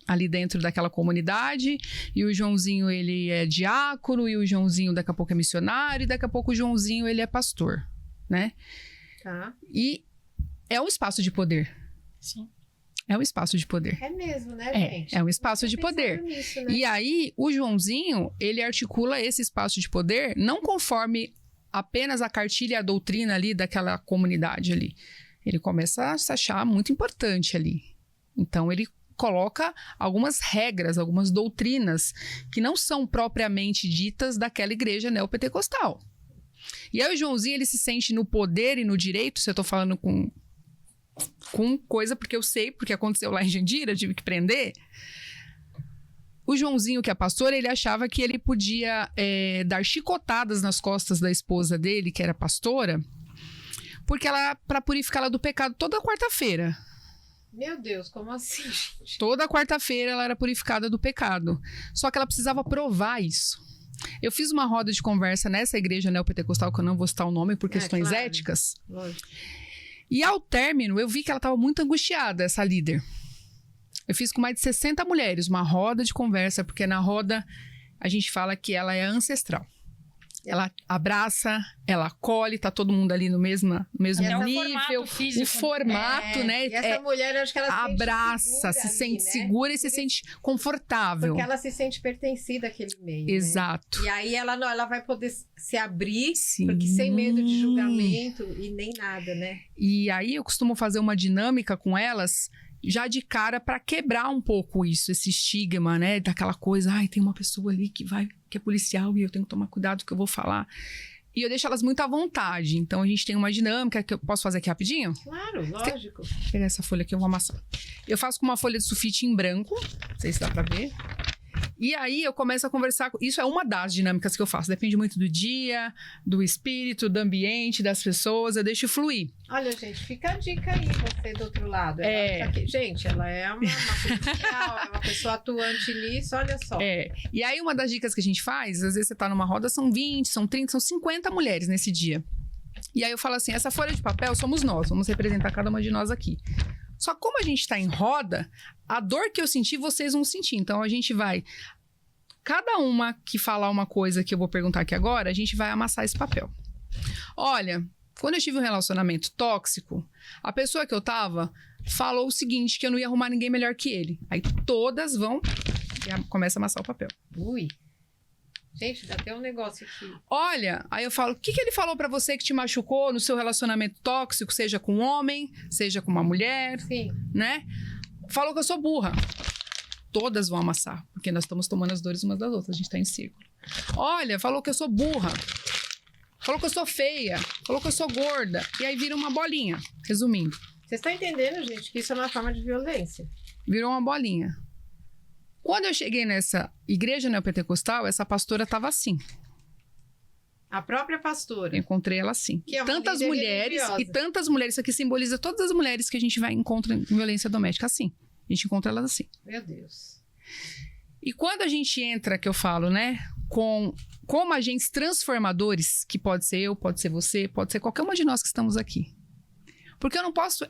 ali dentro daquela comunidade, e o Joãozinho, ele é diácono, e o Joãozinho daqui a pouco é missionário, e daqui a pouco o Joãozinho, ele é pastor, né? Tá. E é um espaço de poder. Sim. É um espaço de poder. É mesmo, né, gente? É um espaço de poder. Nisso, né? E aí, o Joãozinho, ele articula esse espaço de poder não conforme apenas a cartilha e a doutrina ali daquela comunidade ali. Ele começa a se achar muito importante ali. Então, ele coloca algumas regras, algumas doutrinas que não são propriamente ditas daquela igreja neopentecostal. E aí o Joãozinho, ele se sente no poder e no direito, se eu tô falando com coisa, porque eu sei, porque aconteceu lá em Jandira, tive que prender. O Joãozinho, que é pastor, ele achava que ele podia dar chicotadas nas costas da esposa dele, que era pastora, porque ela, para purificá-la do pecado toda quarta-feira. Meu Deus, como assim, gente? Toda quarta-feira ela era purificada do pecado. Só que ela precisava provar isso. Eu fiz uma roda de conversa nessa igreja neopentecostal, que eu não vou citar o nome por questões claro. éticas. Lógico. E ao término, eu vi que ela estava muito angustiada, essa líder. Eu fiz com mais de 60 mulheres uma roda de conversa, porque na roda a gente fala que ela é ancestral. Ela abraça, ela acolhe, tá todo mundo ali no mesmo nível. O formato, né? E essa mulher, eu acho que ela abraça, se sente segura e se sente confortável. Porque ela se sente pertencida àquele meio. Exato. Né? E aí ela vai poder se abrir, Sim. porque sem medo de julgamento e nem nada, né? E aí eu costumo fazer uma dinâmica com elas, já de cara, para quebrar um pouco isso, esse estigma, né? Daquela coisa, ai, tem uma pessoa ali que é policial e eu tenho que tomar cuidado com o que eu vou falar. E eu deixo elas muito à vontade. Então a gente tem uma dinâmica que eu posso fazer aqui rapidinho? Claro, lógico. Vou pegar essa folha aqui, eu vou amassar. Eu faço com uma folha de sulfite em branco, não sei se dá pra ver. E aí eu começo a conversar. Isso é uma das dinâmicas que eu faço. Depende muito do dia, do espírito, do ambiente, das pessoas. Eu deixo fluir. Olha, gente, fica a dica aí, você do outro lado. Gente, ela é uma policial, é uma pessoa atuante nisso, olha só. E aí uma das dicas que a gente faz, às vezes você tá numa roda, são 20, são 30, são 50 mulheres nesse dia. E aí eu falo assim, essa folha de papel somos nós, vamos representar cada uma de nós aqui. Só que como a gente tá em roda, a dor que eu senti, vocês vão sentir. Então a gente vai... Cada uma que falar uma coisa que eu vou perguntar aqui agora, a gente vai amassar esse papel. Olha, quando eu tive um relacionamento tóxico, a pessoa que eu tava falou o seguinte, que eu não ia arrumar ninguém melhor que ele. Aí todas vão e começa a amassar o papel. Ui. Gente, dá até um negócio aqui. Olha, aí eu falo, o que ele falou pra você que te machucou no seu relacionamento tóxico, seja com um homem, seja com uma mulher, Sim. né? Falou que eu sou burra. Todas vão amassar, porque nós estamos tomando as dores umas das outras, a gente tá em círculo. Olha, falou que eu sou burra. Falou que eu sou feia. Falou que eu sou gorda. E aí vira uma bolinha, resumindo. Vocês estão entendendo, gente, que isso é uma forma de violência. Virou uma bolinha. Quando eu cheguei nessa igreja neopentecostal, essa pastora estava assim. A própria pastora. Eu encontrei ela assim. Que é uma tantas líder mulheres, religiosa. e tantas mulheres. Isso aqui simboliza todas as mulheres que a gente vai encontrar em violência doméstica assim. A gente encontra elas assim. Meu Deus. E quando a gente entra, que eu falo, né, como agentes transformadores, que pode ser eu, pode ser você, pode ser qualquer uma de nós que estamos aqui. Porque eu não posso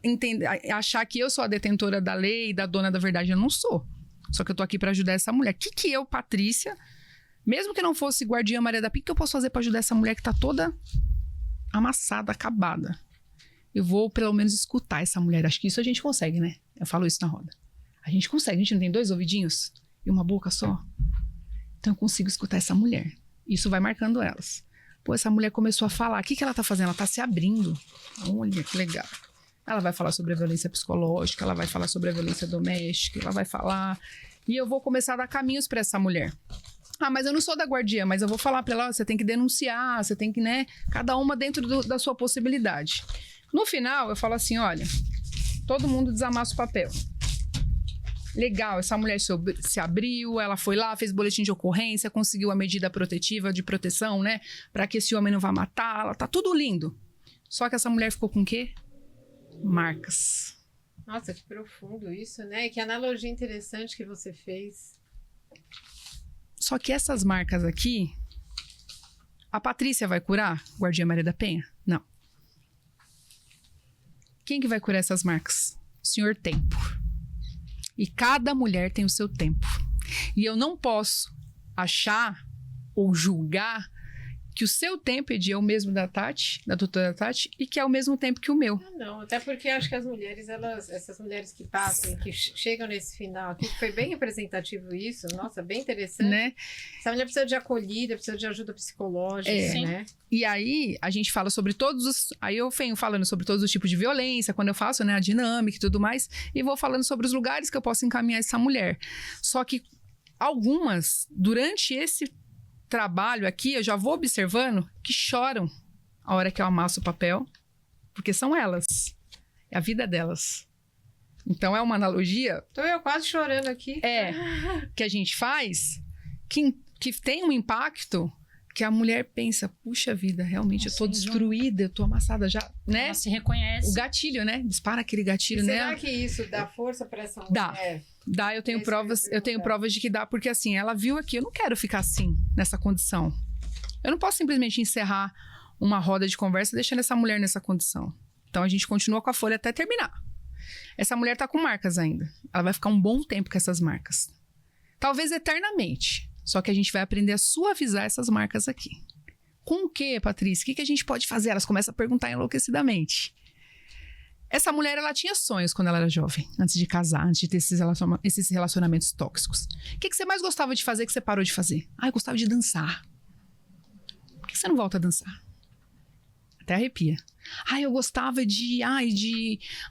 achar que eu sou a detentora da lei, da dona da verdade. Eu não sou. Só que eu tô aqui para ajudar essa mulher. O que eu, Patrícia, mesmo que não fosse guardiã Maria da Penha, o que eu posso fazer para ajudar essa mulher que tá toda amassada, acabada? Eu vou, pelo menos, escutar essa mulher. Acho que isso a gente consegue, né? Eu falo isso na roda. A gente consegue. A gente não tem 2 ouvidinhos e uma boca só? Então eu consigo escutar essa mulher. Isso vai marcando elas. Pô, essa mulher começou a falar. O que ela tá fazendo? Ela tá se abrindo. Olha, que legal. Ela vai falar sobre a violência psicológica, ela vai falar sobre a violência doméstica, ela vai falar... E eu vou começar a dar caminhos para essa mulher. Ah, mas eu não sou da guardiã, mas eu vou falar para ela, você tem que denunciar, você tem que, né? Cada uma dentro da sua possibilidade. No final, eu falo assim, olha, todo mundo desamassa o papel. Legal, essa mulher se abriu, ela foi lá, fez boletim de ocorrência, conseguiu a medida protetiva de proteção, né? Para que esse homem não vá matá-la, tá tudo lindo. Só que essa mulher ficou com o quê? Marcas. Nossa, que profundo isso, né? E que analogia interessante que você fez. Só que essas marcas aqui, a Patrícia vai curar? Guardinha Maria da Penha? Não. Quem que vai curar essas marcas? O Senhor Tempo. E cada mulher tem o seu tempo. E eu não posso achar ou julgar que o seu tempo, Edi, é o mesmo da Tati, da doutora Tati, e que é o mesmo tempo que o meu. Não, até porque acho que as mulheres, essas mulheres que passam, que chegam nesse final aqui, que foi bem representativo isso, nossa, bem interessante. Né? Essa mulher precisa de acolhida, precisa de ajuda psicológica, né? E aí, a gente fala sobre todos os... Aí eu venho falando sobre todos os tipos de violência, quando eu faço, né, a dinâmica e tudo mais, e vou falando sobre os lugares que eu posso encaminhar essa mulher. Só que algumas, durante esse trabalho aqui, eu já vou observando que choram a hora que eu amasso o papel, porque são elas. É a vida delas. Então, é uma analogia... Tô eu quase chorando aqui. Que a gente faz, que tem um impacto que a mulher pensa, puxa vida, realmente eu tô destruída, eu tô amassada já, né? Ela se reconhece. O gatilho, né? Dispara aquele gatilho, né? Será que isso dá força pra essa mulher? Dá, eu tenho provas de que dá, porque assim, ela viu aqui, eu não quero ficar assim, nessa condição. Eu não posso simplesmente encerrar uma roda de conversa deixando essa mulher nessa condição. Então a gente continua com a folha até terminar. Essa mulher tá com marcas ainda. Ela vai ficar um bom tempo com essas marcas. Talvez eternamente. Só que a gente vai aprender a suavizar essas marcas aqui. Com o quê, Patrícia? O que a gente pode fazer? Elas começam a perguntar enlouquecidamente. Essa mulher, ela tinha sonhos quando ela era jovem, antes de casar, antes de ter esses relacionamentos tóxicos. O que você mais gostava de fazer que você parou de fazer? Ah, eu gostava de dançar. Por que você não volta a dançar? Até arrepia. Ah, eu gostava de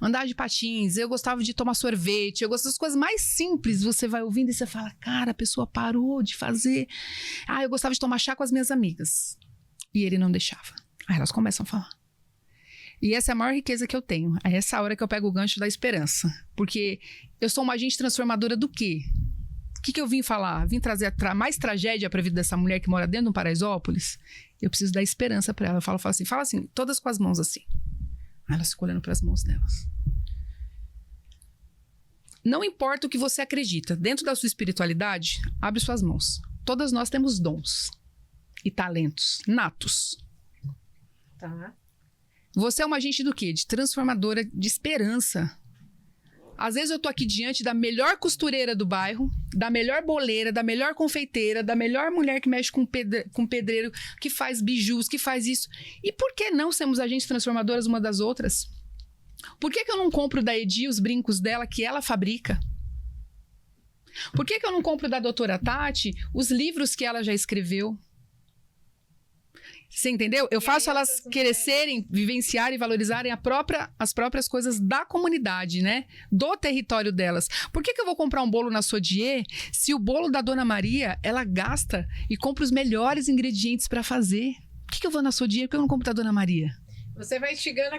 andar de patins, eu gostava de tomar sorvete, eu gosto das coisas mais simples. Você vai ouvindo e você fala, cara, a pessoa parou de fazer. Ah, eu gostava de tomar chá com as minhas amigas. E ele não deixava. Aí elas começam a falar. E essa é a maior riqueza que eu tenho. É essa hora que eu pego o gancho da esperança. Porque eu sou uma agente transformadora do quê? O que eu vim falar? Vim trazer mais tragédia para a vida dessa mulher que mora dentro de um Paraisópolis? Eu preciso dar esperança para ela. Eu falo assim, todas com as mãos assim. Aí elas ficam olhando para as mãos delas. Não importa o que você acredita. Dentro da sua espiritualidade, abre suas mãos. Todas nós temos dons e talentos natos. Tá. Você é uma agente do quê? De transformadora de esperança. Às vezes eu tô aqui diante da melhor costureira do bairro, da melhor boleira, da melhor confeiteira, da melhor mulher que mexe com pedreiro, que faz bijus, que faz isso. E por que não sermos agentes transformadoras uma das outras? Por que eu não compro da Edi os brincos dela que ela fabrica? Por que eu não compro da doutora Tati os livros que ela já escreveu? Você entendeu? Eu faço elas crescerem, vivenciarem e valorizarem as próprias coisas da comunidade, né? Do território delas. Por que eu vou comprar um bolo na Sodier se o bolo da Dona Maria, ela gasta e compra os melhores ingredientes para fazer? Por que eu vou na Sodier? Por que eu não compro da Dona Maria? Você vai instigando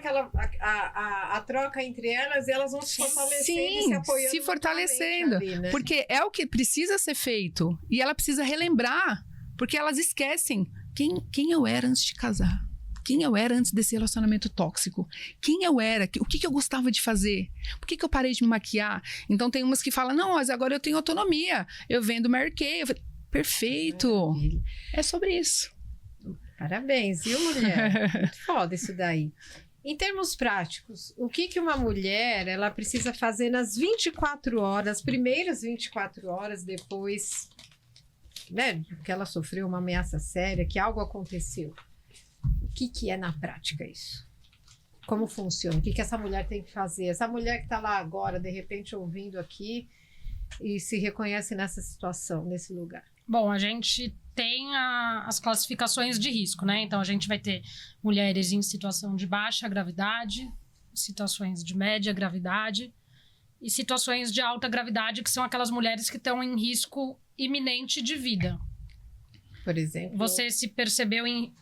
a troca entre elas e elas vão se fortalecendo e se apoiando. Se fortalecendo. Ali, né? Porque é o que precisa ser feito. E ela precisa relembrar. Porque elas esquecem quem eu era antes de casar. Quem eu era antes desse relacionamento tóxico. Quem eu era. O que eu gostava de fazer. Por que eu parei de me maquiar? Então tem umas que falam, não, mas agora eu tenho autonomia. Eu vendo Mary Kay. Perfeito. Maravilha. É sobre isso. Parabéns, viu, mulher? Muito foda isso daí. Em termos práticos, o que uma mulher ela precisa fazer nas 24 horas, primeiras 24 horas depois, né, que ela sofreu uma ameaça séria, que algo aconteceu? O que é na prática isso? Como funciona? O que essa mulher tem que fazer? Essa mulher que está lá agora, de repente, ouvindo aqui e se reconhece nessa situação, nesse lugar. Bom, a gente tem as classificações de risco, né? Então, a gente vai ter mulheres em situação de baixa gravidade, situações de média gravidade e situações de alta gravidade, que são aquelas mulheres que estão em risco iminente de vida. Por exemplo? Você se percebeu em...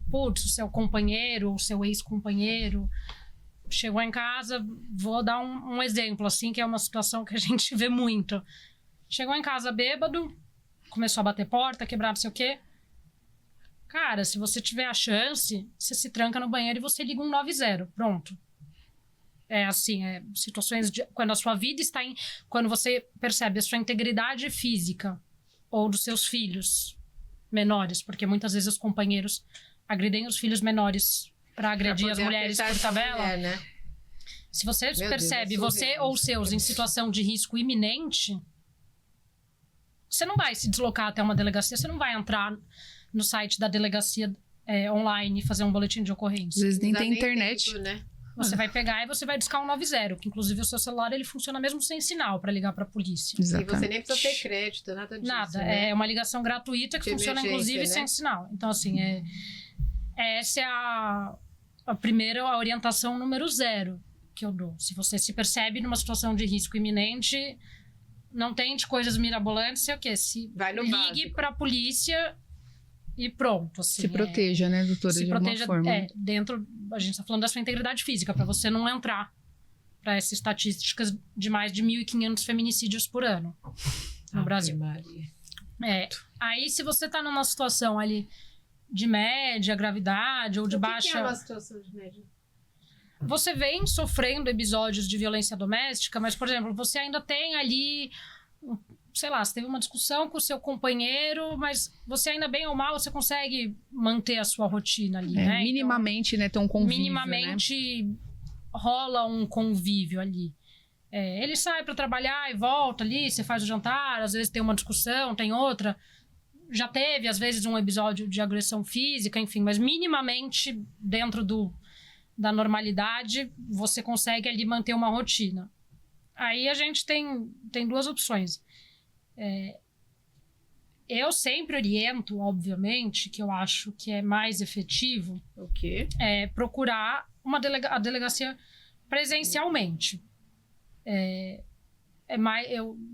Putz, o seu companheiro, o seu ex-companheiro chegou em casa, vou dar um exemplo, assim, que é uma situação que a gente vê muito. Chegou em casa bêbado, começou a bater porta, quebrar não sei o quê. Cara, se você tiver a chance, você se tranca no banheiro e você liga 190. Pronto. É assim, situações de... Quando a sua vida está em... Quando você percebe a sua integridade física ou dos seus filhos menores, porque muitas vezes os companheiros agredem os filhos menores para agredir as mulheres por tabela. Mulher, né? Se você Meu percebe Deus, você ou os seus em situação de risco iminente, você não vai se deslocar até uma delegacia, você não vai entrar no site da delegacia online e fazer um boletim de ocorrência. Às vezes nem Não dá tem internet. tempo, né? Você vai pegar e você vai discar 190, que inclusive o seu celular ele funciona mesmo sem sinal para ligar para a polícia. E Exatamente. você nem precisa ter crédito, nada disso. Nada, né? é uma ligação gratuita que De funciona emergência, inclusive né? sem sinal. Então assim, essa é a primeira orientação número 0 que eu dou. Se você se percebe numa situação de risco iminente, não tente coisas mirabolantes, sei o quê. Vai no ligue básico. para a polícia e pronto. Assim, Se proteja, né, doutora, se de alguma proteja, forma. dentro, a gente está falando da sua integridade física, para você não entrar para essas estatísticas de mais de 1.500 feminicídios por ano no Brasil. Maria. Aí, se você tá numa situação ali de média gravidade ou de O que baixa... que é uma situação de média? Você vem sofrendo episódios de violência doméstica, mas, por exemplo, você ainda tem ali... Sei lá, você teve uma discussão com o seu companheiro, mas você ainda bem ou mal, você consegue manter a sua rotina ali, né? Minimamente, né, ter um Então, convívio, minimamente rola um convívio ali. Ele sai para trabalhar e volta ali, você faz o jantar, às vezes tem uma discussão, tem outra. Já teve, às vezes, um episódio de agressão física, enfim, mas minimamente dentro da normalidade, você consegue ali manter uma rotina. Aí a gente tem 2 opções. Eu sempre oriento, obviamente, que eu acho que é mais efetivo O quê? procurar a delegacia presencialmente.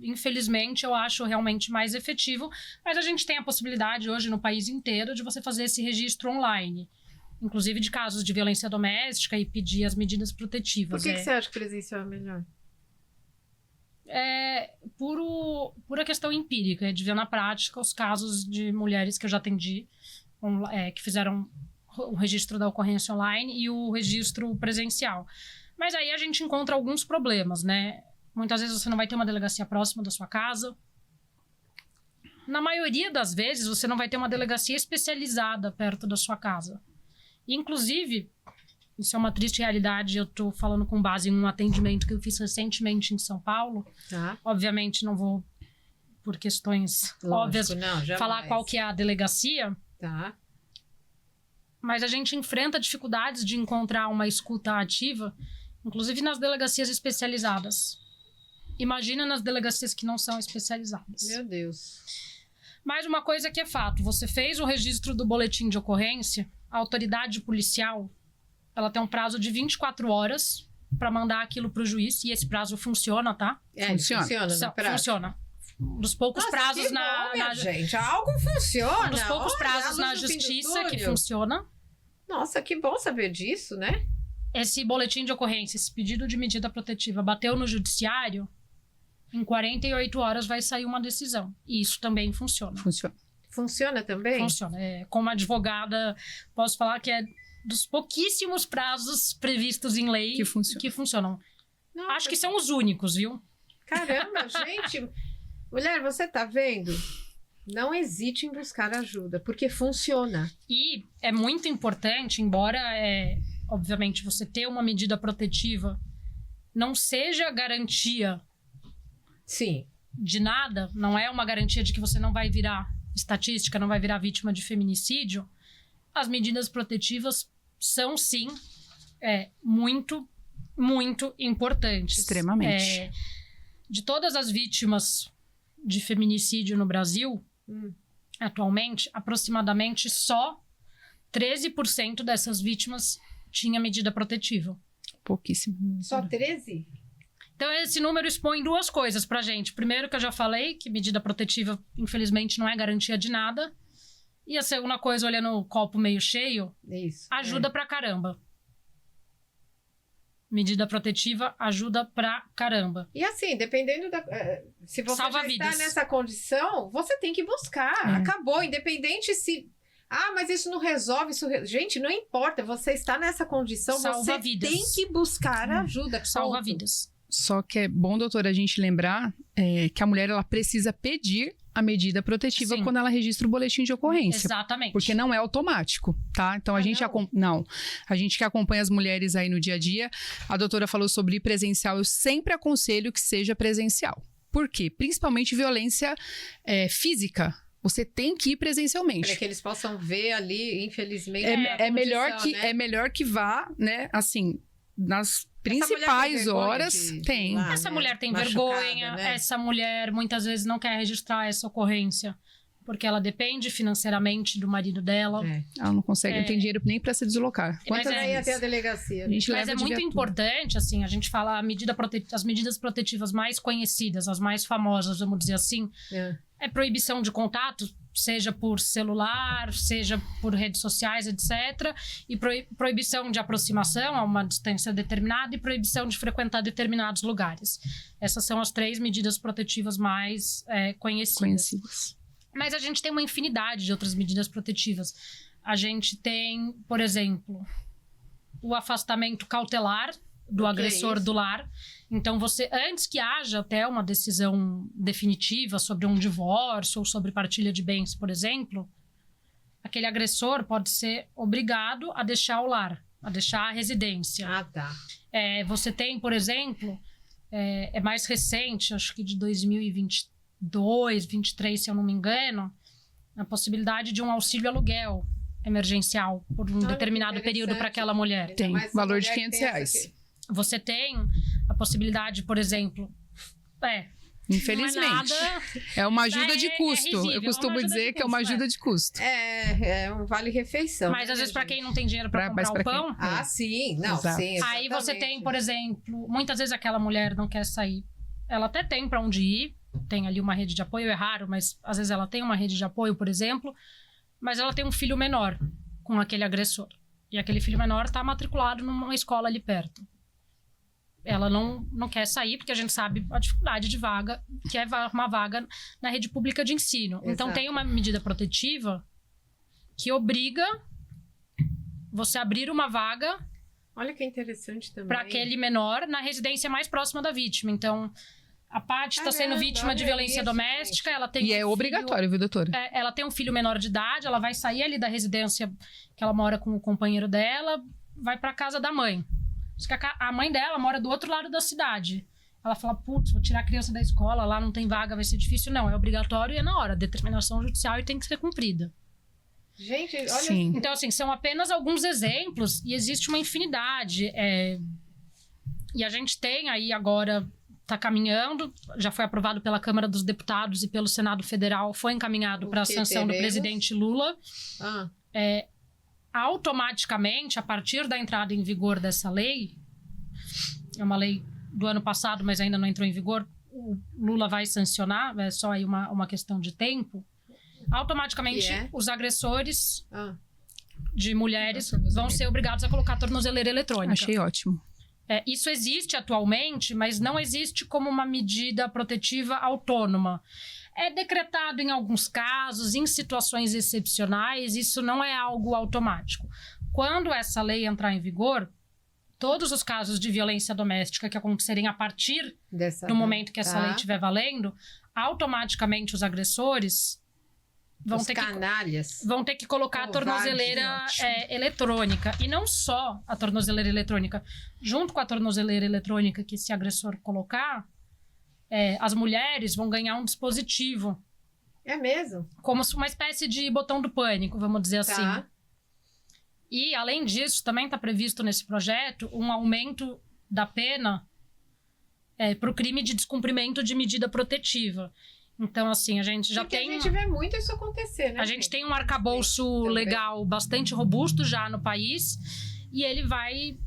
Infelizmente, eu acho realmente mais efetivo, mas a gente tem a possibilidade hoje no país inteiro de você fazer esse registro online, inclusive de casos de violência doméstica e pedir as medidas protetivas. Por que você acha que presencial é melhor? Pura questão empírica, de ver na prática os casos de mulheres que eu já atendi, que fizeram o registro da ocorrência online e o registro presencial. Mas aí a gente encontra alguns problemas, né? Muitas vezes você não vai ter uma delegacia próxima da sua casa. Na maioria das vezes, você não vai ter uma delegacia especializada perto da sua casa. Inclusive, isso é uma triste realidade, eu tô falando com base em um atendimento que eu fiz recentemente em São Paulo. Tá. Obviamente, não vou, por questões óbvias, falar qual que é a delegacia. Tá. Mas a gente enfrenta dificuldades de encontrar uma escuta ativa, inclusive nas delegacias especializadas. Imagina nas delegacias que não são especializadas. Meu Deus. Mas uma coisa que é fato, você fez o registro do boletim de ocorrência, a autoridade policial, ela tem um prazo de 24 horas para mandar aquilo para o juiz, e esse prazo funciona, tá? Funciona na prática. Funciona. Dos poucos prazos gente, algo funciona. dos poucos Olha, prazos a na luz no fim do justiça que túnel. funciona. Nossa, que bom saber disso, né? Esse boletim de ocorrência, esse pedido de medida protetiva bateu no judiciário, em 48 horas vai sair uma decisão. E isso também funciona. Funciona também? Funciona. Como advogada, posso falar que é dos pouquíssimos prazos previstos em lei que funcionam. Nossa, Acho que são os únicos, viu? Caramba, gente. Mulher, você tá vendo? Não hesite em buscar ajuda, porque funciona. E é muito importante, embora, obviamente, você ter uma medida protetiva não seja garantia Sim. de nada, não é uma garantia de que você não vai virar estatística, não vai virar vítima de feminicídio, as medidas protetivas são, sim, muito, muito importantes. Extremamente. De todas as vítimas de feminicídio no Brasil, atualmente, aproximadamente só 13% dessas vítimas tinha medida protetiva. Pouquíssimo. Só 13? Então, esse número expõe 2 coisas pra gente. Primeiro, que eu já falei, que medida protetiva, infelizmente, não é garantia de nada. E a segunda coisa, olhando o copo meio cheio, ajuda pra caramba. Medida protetiva ajuda pra caramba. E assim, dependendo da... se você Salva já vidas. está nessa condição, você tem que buscar. Acabou. Independente se Ah, mas isso não resolve, gente, não importa, você está nessa condição, Salva você vidas. tem que buscar ajuda. Salva ponto. vidas. Só que é bom, doutora, a gente lembrar que a mulher ela precisa pedir a medida protetiva Sim. quando ela registra o boletim de ocorrência. Exatamente. Porque não é automático, tá? Então, a gente a gente que acompanha as mulheres aí no dia a dia, a doutora falou sobre ir presencial, eu sempre aconselho que seja presencial. Por quê? Principalmente violência física. Você tem que ir presencialmente. Para que eles possam ver ali, infelizmente. É melhor que vá, né? Assim, nas principais horas. Tem. Essa mulher tem Machucada, vergonha, né? essa mulher muitas vezes não quer registrar essa ocorrência, porque ela depende financeiramente do marido dela. Ela não consegue, não tem dinheiro nem para se deslocar. Mas Aí até a delegacia. A gente Mas leva é de muito viatura. importante, assim, a gente fala as medidas protetivas mais conhecidas, as mais famosas, vamos dizer assim, é proibição de contato, seja por celular, seja por redes sociais, etc. E proibição de aproximação a uma distância determinada e proibição de frequentar determinados lugares. Essas são as 3 medidas protetivas mais conhecidas. Mas a gente tem uma infinidade de outras medidas protetivas. A gente tem, por exemplo, o afastamento cautelar do agressor do lar. Então, antes que haja até uma decisão definitiva sobre um divórcio ou sobre partilha de bens, por exemplo, aquele agressor pode ser obrigado a deixar o lar, a deixar a residência. Ah, tá. Você tem, por exemplo, é mais recente, acho que de 2022, 2023, se eu não me engano, a possibilidade de um auxílio aluguel emergencial por um determinado período para aquela mulher. Tem valor de R$500. Você tem a possibilidade, por exemplo, infelizmente, não é nada, é uma ajuda de custo. risível, Eu costumo dizer que é uma ajuda de custo. É um vale-refeição. Mas às vezes para quem não tem dinheiro para comprar o pão, sim, não, Exato. sim. aí você tem, por exemplo, muitas vezes aquela mulher não quer sair. Ela até tem para onde ir, tem ali uma rede de apoio, é raro, mas às vezes ela tem uma rede de apoio, por exemplo, mas ela tem um filho menor com aquele agressor. E aquele filho menor está matriculado numa escola ali perto. Ela não quer sair, porque a gente sabe a dificuldade de vaga, que é uma vaga na rede pública de ensino. Exato. Então, tem uma medida protetiva que obriga você a abrir uma vaga Olha que interessante também. para aquele menor na residência mais próxima da vítima. Então, a Paty está sendo vítima de violência doméstica, ela tem E é obrigatório, viu, doutora? ela tem um filho menor de idade, ela vai sair ali da residência que ela mora com o companheiro dela, vai para casa da mãe. A mãe dela mora do outro lado da cidade. Ela fala, putz, vou tirar a criança da escola, lá não tem vaga, vai ser difícil. Não, é obrigatório e é na hora. Determinação judicial e tem que ser cumprida. Gente, olha... Sim. Então, assim, são apenas alguns exemplos e existe uma infinidade. E a gente tem aí agora, está caminhando, já foi aprovado pela Câmara dos Deputados e pelo Senado Federal, foi encaminhado para a sanção do presidente Lula. Automaticamente, a partir da entrada em vigor dessa lei, é uma lei do ano passado, mas ainda não entrou em vigor, o Lula vai sancionar, é só aí uma questão de tempo, automaticamente os agressores de mulheres vão ser obrigados a colocar tornozeleira eletrônica. Achei ótimo. Isso existe atualmente, mas não existe como uma medida protetiva autônoma. É decretado em alguns casos, em situações excepcionais, isso não é algo automático. Quando essa lei entrar em vigor, todos os casos de violência doméstica que acontecerem a partir do momento que essa lei estiver valendo, automaticamente os agressores vão ter que colocar a tornozeleira eletrônica. E não só a tornozeleira eletrônica. Junto com a tornozeleira eletrônica que esse agressor colocar, as mulheres vão ganhar um dispositivo. É mesmo? Como uma espécie de botão do pânico, vamos dizer assim. E, além disso, também está previsto nesse projeto um aumento da pena para o crime de descumprimento de medida protetiva. Então, assim, a gente já tem... a gente vê muito isso acontecer, né? A gente tem um arcabouço legal bastante robusto já no país e ele vai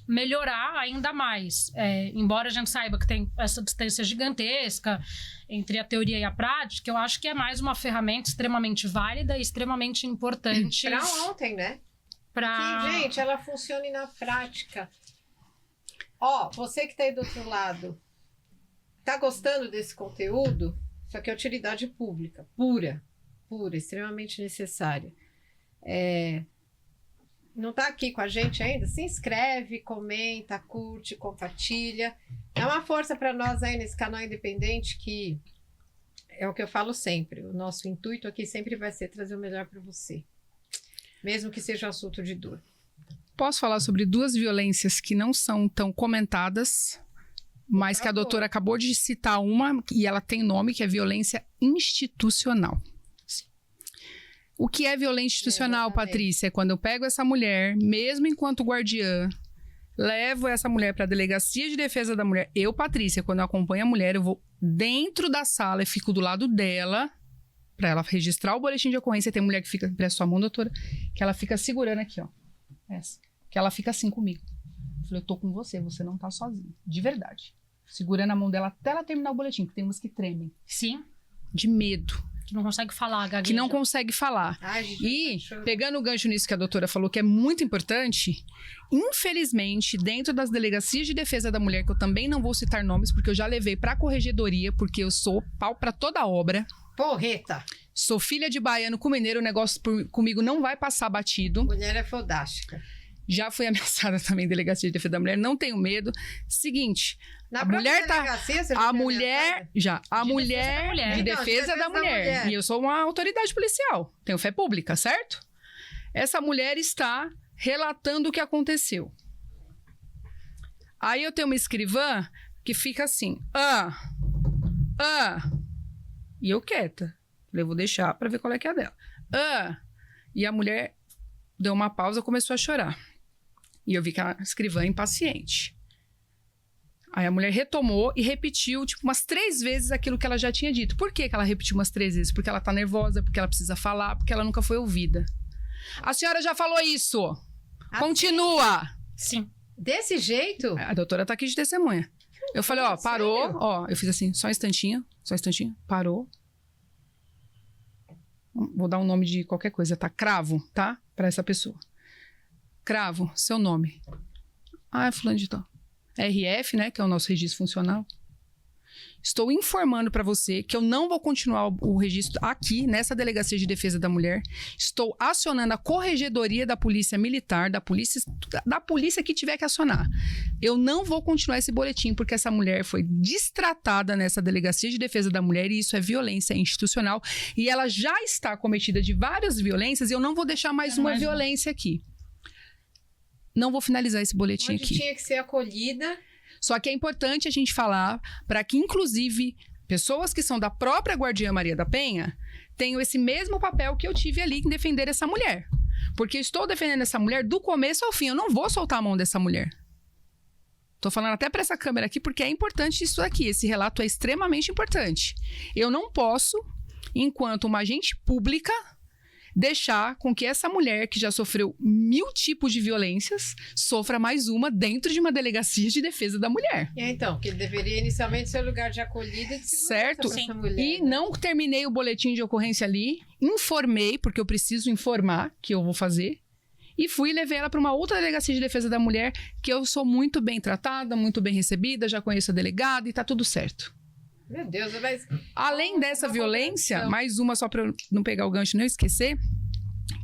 melhorar ainda mais. Embora a gente saiba que tem essa distância gigantesca entre a teoria e a prática, eu acho que é mais uma ferramenta extremamente válida e extremamente importante. Para ontem, né? Que, gente, ela funcione na prática. Você que está aí do outro lado, tá gostando desse conteúdo? Isso aqui é utilidade pública, pura. pura, extremamente necessária. Não está aqui com a gente ainda? Se inscreve, comenta, curte, compartilha. É uma força para nós aí nesse canal independente, que é o que eu falo sempre. O nosso intuito aqui sempre vai ser trazer o melhor para você, mesmo que seja um assunto de dor. Posso falar sobre 2 violências que não são tão comentadas, mas que a doutora acabou de citar uma, e ela tem nome, que é violência institucional. O que é violência institucional, Patrícia? É quando eu pego essa mulher, mesmo enquanto guardiã, levo essa mulher para a Delegacia de Defesa da Mulher. Eu, Patrícia, quando eu acompanho a mulher, eu vou dentro da sala e fico do lado dela, para ela registrar o boletim de ocorrência. Tem mulher que fica, presta sua mão, doutora, que ela fica segurando aqui, ó. Essa. Que ela fica assim comigo. Eu falei, eu tô com você, você não tá sozinha. De verdade. Segurando a mão dela até ela terminar o boletim, porque tem umas que tremem. Sim. De medo. Que não consegue falar, gagueja. Que não consegue falar. Ai, gente, E, pegando o gancho nisso que a doutora falou, que é muito importante, infelizmente, dentro das delegacias de defesa da mulher, que eu também não vou citar nomes, porque eu já levei pra corregedoria, porque eu sou pau pra toda obra. Porreta. Sou filha de baiano com mineiro, o negócio comigo não vai passar batido. Mulher é fodástica. Já fui ameaçada também em delegacia de defesa da mulher, não tenho medo. Seguinte, Na a própria mulher tá... delegacia, você já A foi mulher... ameaçada? Já. A De mulher... defesa da mulher. De Não, defesa da mulher. E eu sou uma autoridade policial. Tenho fé pública, certo? Essa mulher está relatando o que aconteceu. Aí eu tenho uma escrivã que fica assim... E eu quieta. Falei, vou deixar pra ver qual é que é a dela. E a mulher deu uma pausa e começou a chorar. E eu vi que a escrivã é impaciente. Aí a mulher retomou e repetiu, tipo, umas 3 vezes aquilo que ela já tinha dito. Por que que ela repetiu umas 3 vezes? Porque ela tá nervosa, porque ela precisa falar, porque ela nunca foi ouvida. A senhora já falou isso. Continua. Sim. Desse jeito? A doutora tá aqui de testemunha. Eu falei, ó, parou. Sério? Ó, eu fiz assim, só um instantinho. Parou. Vou dar um nome de qualquer coisa, tá? Cravo, tá? Pra essa pessoa. Cravo, seu nome. É fulano de tal. RF, né? Que é o nosso registro funcional. Estou informando para você que eu não vou continuar o registro aqui, nessa Delegacia de Defesa da Mulher. Estou acionando a Corregedoria da Polícia Militar, da polícia que tiver que acionar. Eu não vou continuar esse boletim, porque essa mulher foi destratada nessa Delegacia de Defesa da Mulher, e isso é violência institucional. E ela já está cometida de várias violências, e eu não vou deixar mais uma violência aqui. Não vou finalizar esse boletim Onde aqui. tinha que ser acolhida. Só que é importante a gente falar para que, inclusive, pessoas que são da própria Guardiã Maria da Penha tenham esse mesmo papel que eu tive ali em defender essa mulher. Porque eu estou defendendo essa mulher do começo ao fim. Eu não vou soltar a mão dessa mulher. Tô falando até para essa câmera aqui porque é importante isso aqui. Esse relato é extremamente importante. Eu não posso, enquanto uma agente pública, deixar com que essa mulher, que já sofreu 1000 tipos de violências, sofra mais uma dentro de uma delegacia de defesa da mulher. Então, que deveria inicialmente ser lugar de acolhida e de segurança Certo? pra essa mulher, E né? não terminei o boletim de ocorrência ali, informei, porque eu preciso informar que eu vou fazer, e fui e levei ela para uma outra delegacia de defesa da mulher, que eu sou muito bem tratada, muito bem recebida, já conheço a delegada e tá tudo certo. Meu Deus, mas... Além dessa violência, mais uma só para eu não pegar o gancho e não esquecer,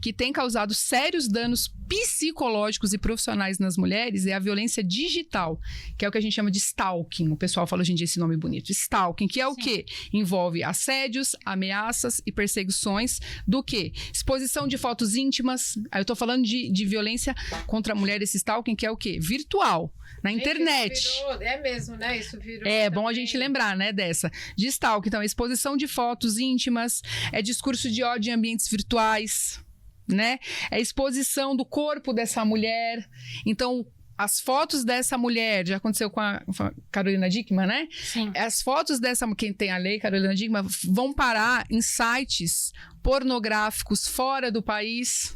que tem causado sérios danos psicológicos e profissionais nas mulheres, é a violência digital, que é o que a gente chama de stalking. O pessoal fala hoje em dia esse nome bonito. Stalking, que é o quê? Envolve assédios, ameaças e perseguições do quê? Exposição de fotos íntimas. Aí eu tô falando de violência contra a mulher, esse stalking, que é o quê? Virtual, na internet. É mesmo, né? Isso virou. É bom a também. gente lembrar, né, dessa. De stalking, então, exposição de fotos íntimas, é discurso de ódio em ambientes virtuais, né? É exposição do corpo dessa mulher. Então, as fotos dessa mulher, já aconteceu com a Carolina Dickmann, né? Sim. As fotos dessa, quem tem a lei, Carolina Dickmann, vão parar em sites pornográficos fora do país.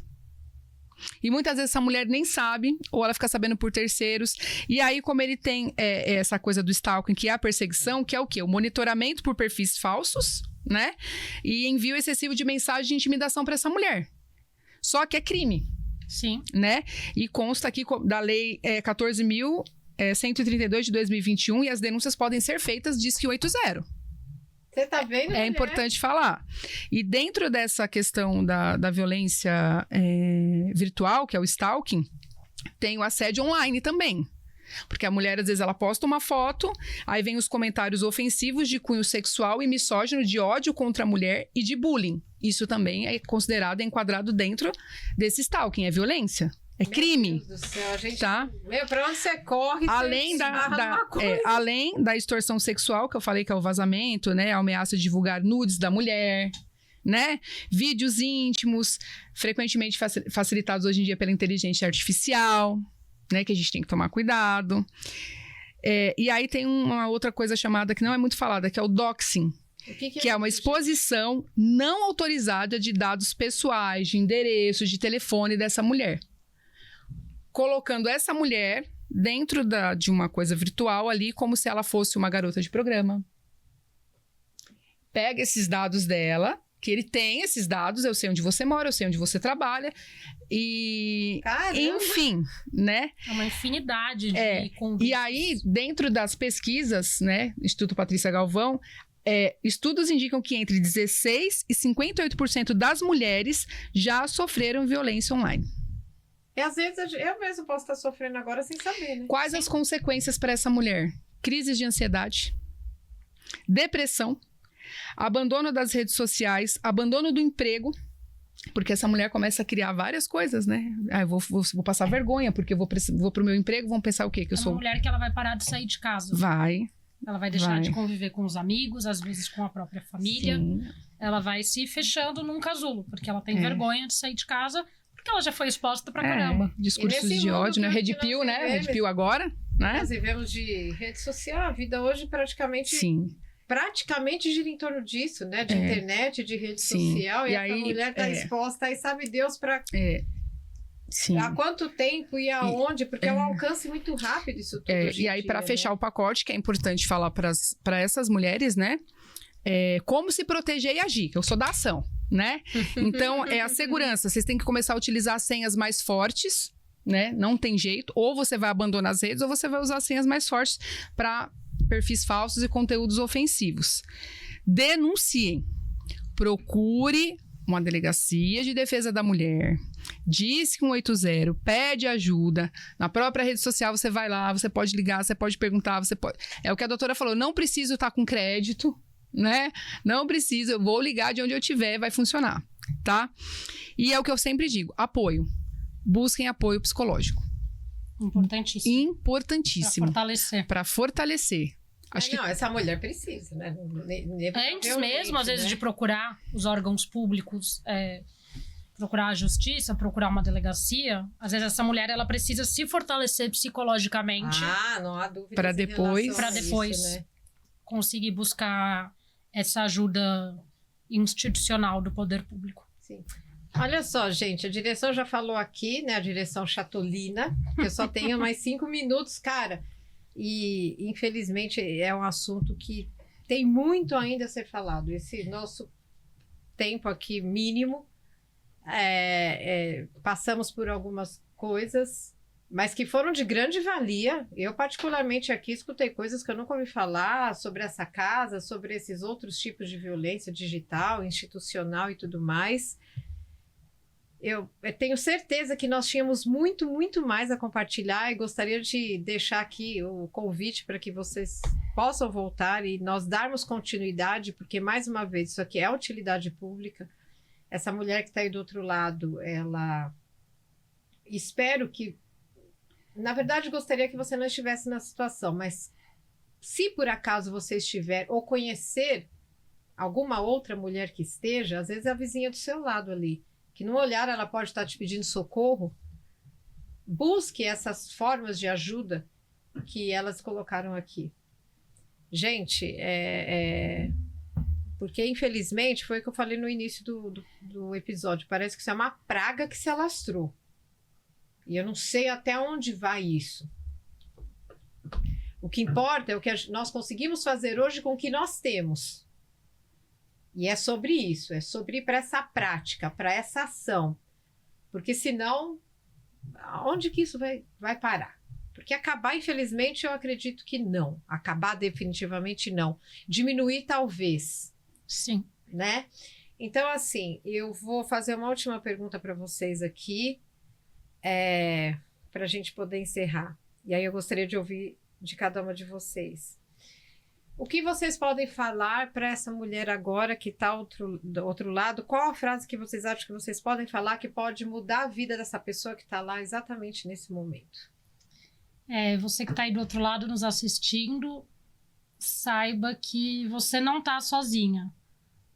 E muitas vezes essa mulher nem sabe, ou ela fica sabendo por terceiros. E aí, como ele tem essa coisa do stalking, que é a perseguição, que é o quê? O monitoramento por perfis falsos, né? E envio excessivo de mensagem de intimidação para essa mulher. Só que é crime. Sim. Né? E consta aqui da lei 14.132 de 2021, e as denúncias podem ser feitas, diz que 80. Você tá vendo? É importante falar. E dentro dessa questão da violência virtual, que é o stalking, tem o assédio online também. Porque a mulher, às vezes, ela posta uma foto, aí vem os comentários ofensivos de cunho sexual e misógino, de ódio contra a mulher e de bullying. Isso também é considerado, enquadrado dentro desse stalking, é violência. É crime. Meu Deus do céu, a gente... Tá? Meu, pra onde você corre, Além você esbarra numa coisa. além da extorsão sexual, que eu falei que é o vazamento, né? A ameaça de divulgar nudes da mulher, né? Vídeos íntimos, frequentemente facilitados hoje em dia pela inteligência artificial, né? Que a gente tem que tomar cuidado. E aí tem uma outra coisa chamada, que não é muito falada, que é o doxing. Que é uma exposição não autorizada de dados pessoais, de endereço, de telefone dessa mulher. Colocando essa mulher dentro de uma coisa virtual ali, como se ela fosse uma garota de programa. Pega esses dados dela, que ele tem esses dados, eu sei onde você mora, eu sei onde você trabalha, e... Caramba. Enfim, né? É uma infinidade de convívios. E aí, dentro das pesquisas, né, Instituto Patrícia Galvão, estudos indicam que entre 16% e 58% das mulheres já sofreram violência online. E às vezes eu mesmo posso estar sofrendo agora sem saber, né? Quais as consequências para essa mulher? Crises de ansiedade, depressão, abandono das redes sociais, abandono do emprego, porque essa mulher começa a criar várias coisas, né? Eu vou passar vergonha, porque eu vou pro meu emprego, vão pensar o quê? Que eu sou... uma mulher que ela vai parar de sair de casa. Ela vai deixar de conviver com os amigos, às vezes com a própria família. Sim. Ela vai se fechando num casulo, porque ela tem vergonha de sair de casa, porque ela já foi exposta pra caramba. Discursos de ódio, né? Red Pill, né? Red Pill agora, né? Nós vivemos de rede social, a vida hoje praticamente gira em torno disso, né? De internet, de rede social. E essa mulher tá exposta aí, sabe Deus, pra... Há quanto tempo e aonde? Porque é um alcance muito rápido isso tudo. E aí, para fechar o pacote, que é importante falar para essas mulheres, né? Como se proteger e agir, que eu sou da ação, né? Então, é a segurança. Vocês têm que começar a utilizar senhas mais fortes, né? Não tem jeito. Ou você vai abandonar as redes, ou você vai usar senhas mais fortes para perfis falsos e conteúdos ofensivos. Denunciem. Procure uma delegacia de defesa da mulher, diz que 180, pede ajuda. Na própria rede social você vai lá, você pode ligar, você pode perguntar, você pode... É o que a doutora falou, não preciso estar com crédito, né? Não preciso, eu vou ligar de onde eu estiver, vai funcionar, tá? E é o que eu sempre digo, apoio. Busquem apoio psicológico. Importantíssimo. Para fortalecer. Acho que... essa mulher precisa, né? Antes mesmo, às vezes, de procurar os órgãos públicos, procurar a justiça, procurar uma delegacia, às vezes essa mulher ela precisa se fortalecer psicologicamente. Não há dúvida. Para depois isso, né? Conseguir buscar essa ajuda institucional do poder público. Sim. Olha só, gente, a direção já falou aqui, né? A direção chatolina, que eu só tenho mais 5 minutos, cara. E, infelizmente, é um assunto que tem muito ainda a ser falado. Esse nosso tempo aqui mínimo, passamos por algumas coisas, mas que foram de grande valia. Eu, particularmente, aqui escutei coisas que eu nunca ouvi falar sobre essa casa, sobre esses outros tipos de violência digital, institucional e tudo mais. Eu tenho certeza que nós tínhamos muito, muito mais a compartilhar e gostaria de deixar aqui o convite para que vocês possam voltar e nós darmos continuidade, porque, mais uma vez, isso aqui é utilidade pública. Essa mulher que está aí do outro lado, ela... Espero que... Na verdade, gostaria que você não estivesse na situação, mas se por acaso você estiver ou conhecer alguma outra mulher que esteja, às vezes é a vizinha do seu lado ali, que no olhar ela pode estar te pedindo socorro, busque essas formas de ajuda que elas colocaram aqui. Gente, porque infelizmente foi o que eu falei no início do episódio, parece que isso é uma praga que se alastrou. E eu não sei até onde vai isso. O que importa é o que nós conseguimos fazer hoje com o que nós temos. E é sobre isso, é sobre ir para essa prática, para essa ação. Porque senão, onde que isso vai parar? Porque acabar, infelizmente, eu acredito que não. Acabar definitivamente não. Diminuir talvez, Sim. né? Então, assim, eu vou fazer uma última pergunta para vocês aqui, para a gente poder encerrar. E aí eu gostaria de ouvir de cada uma de vocês. O que vocês podem falar para essa mulher agora que está do outro lado? Qual a frase que vocês acham que vocês podem falar que pode mudar a vida dessa pessoa que está lá exatamente nesse momento? Você que está aí do outro lado nos assistindo, saiba que você não está sozinha.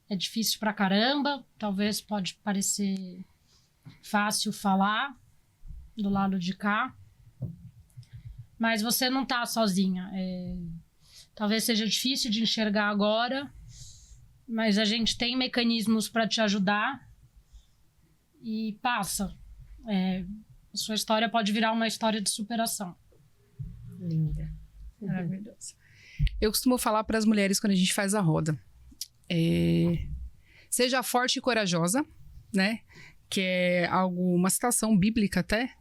É difícil pra caramba, talvez pode parecer fácil falar do lado de cá, mas você não tá sozinha. Talvez seja difícil de enxergar agora, mas a gente tem mecanismos para te ajudar e passa. A sua história pode virar uma história de superação. Linda. Maravilhosa. Eu costumo falar para as mulheres quando a gente faz a roda. Seja forte e corajosa, né? Que é uma citação bíblica até.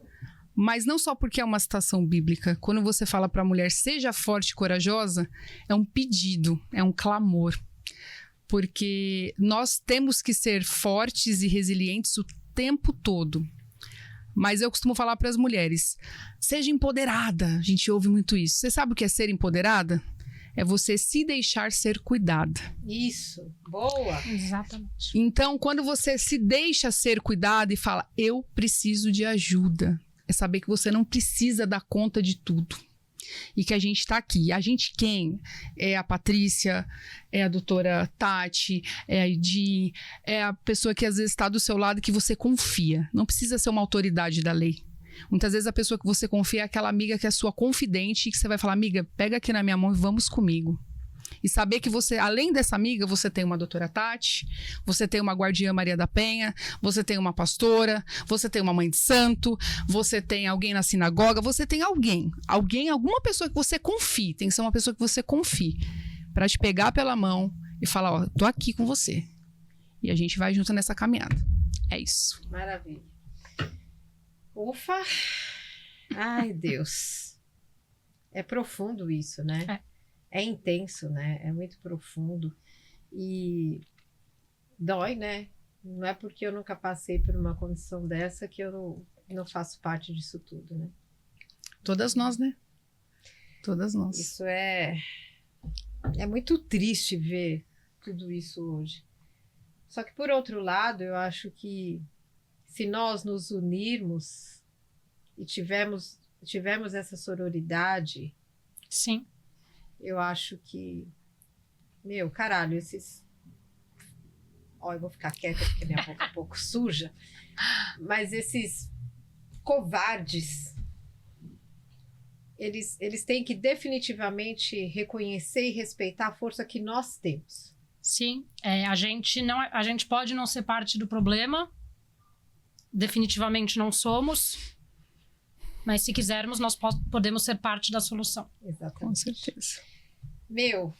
Mas não só porque é uma citação bíblica. Quando você fala para a mulher, seja forte e corajosa, é um pedido, é um clamor. Porque nós temos que ser fortes e resilientes o tempo todo. Mas eu costumo falar para as mulheres, seja empoderada. A gente ouve muito isso. Você sabe o que é ser empoderada? É você se deixar ser cuidada. Isso, boa. Exatamente. Então, quando você se deixa ser cuidada e fala, eu preciso de ajuda, é saber que você não precisa dar conta de tudo. E que a gente está aqui. A gente quem? É a Patrícia, é a doutora Tati, é a Edi, é a pessoa que às vezes está do seu lado e que você confia. Não precisa ser uma autoridade da lei. Muitas vezes a pessoa que você confia é aquela amiga que é sua confidente e que você vai falar, amiga, pega aqui na minha mão e vamos comigo. E saber que você, além dessa amiga, você tem uma doutora Tati, você tem uma guardiã Maria da Penha, você tem uma pastora, você tem uma mãe de santo, você tem alguém na sinagoga, você tem alguém, alguma pessoa que você confie, tem que ser uma pessoa que você confie, para te pegar pela mão e falar, ó, tô aqui com você. E a gente vai junto nessa caminhada. É isso. Maravilha. Ufa! Ai, Deus. É profundo isso, né? É intenso, né? É muito profundo. E dói, né? Não é porque eu nunca passei por uma condição dessa que eu não faço parte disso tudo, né? Todas nós, né? Todas nós. Isso é muito triste ver tudo isso hoje. Só que, por outro lado, eu acho que se nós nos unirmos e tivermos essa sororidade... Sim. Eu acho que... Meu, caralho, esses... Ó, eu vou ficar quieta porque minha boca é um pouco suja. Mas esses covardes, eles têm que definitivamente reconhecer e respeitar a força que nós temos. Sim. A gente pode não ser parte do problema. Definitivamente não somos. Mas se quisermos, nós podemos ser parte da solução. Exatamente. Com certeza. Meu,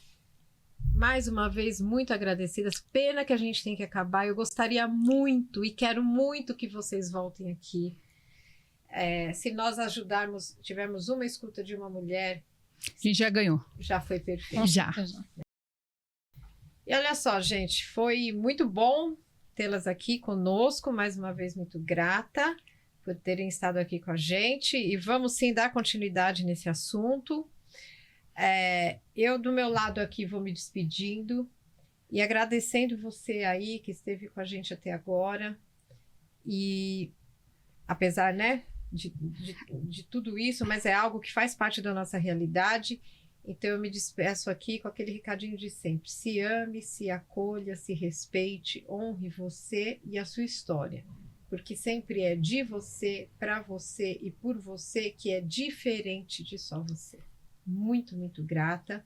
mais uma vez, muito agradecidas. Pena que a gente tem que acabar. Eu gostaria muito e quero muito que vocês voltem aqui. Se nós ajudarmos, tivermos uma escuta de uma mulher... A gente já ganhou. Já foi perfeito. Já. E olha só, gente, foi muito bom tê-las aqui conosco. Mais uma vez, muito grata por terem estado aqui com a gente. E vamos sim dar continuidade nesse assunto. Eu, do meu lado aqui, vou me despedindo e agradecendo você aí que esteve com a gente até agora. E apesar, né, de tudo isso, mas é algo que faz parte da nossa realidade. Então eu me despeço aqui com aquele recadinho de sempre. Se ame, se acolha, se respeite, honre você e a sua história. Porque sempre é de você, para você e por você que é diferente de só você. Muito, muito grata.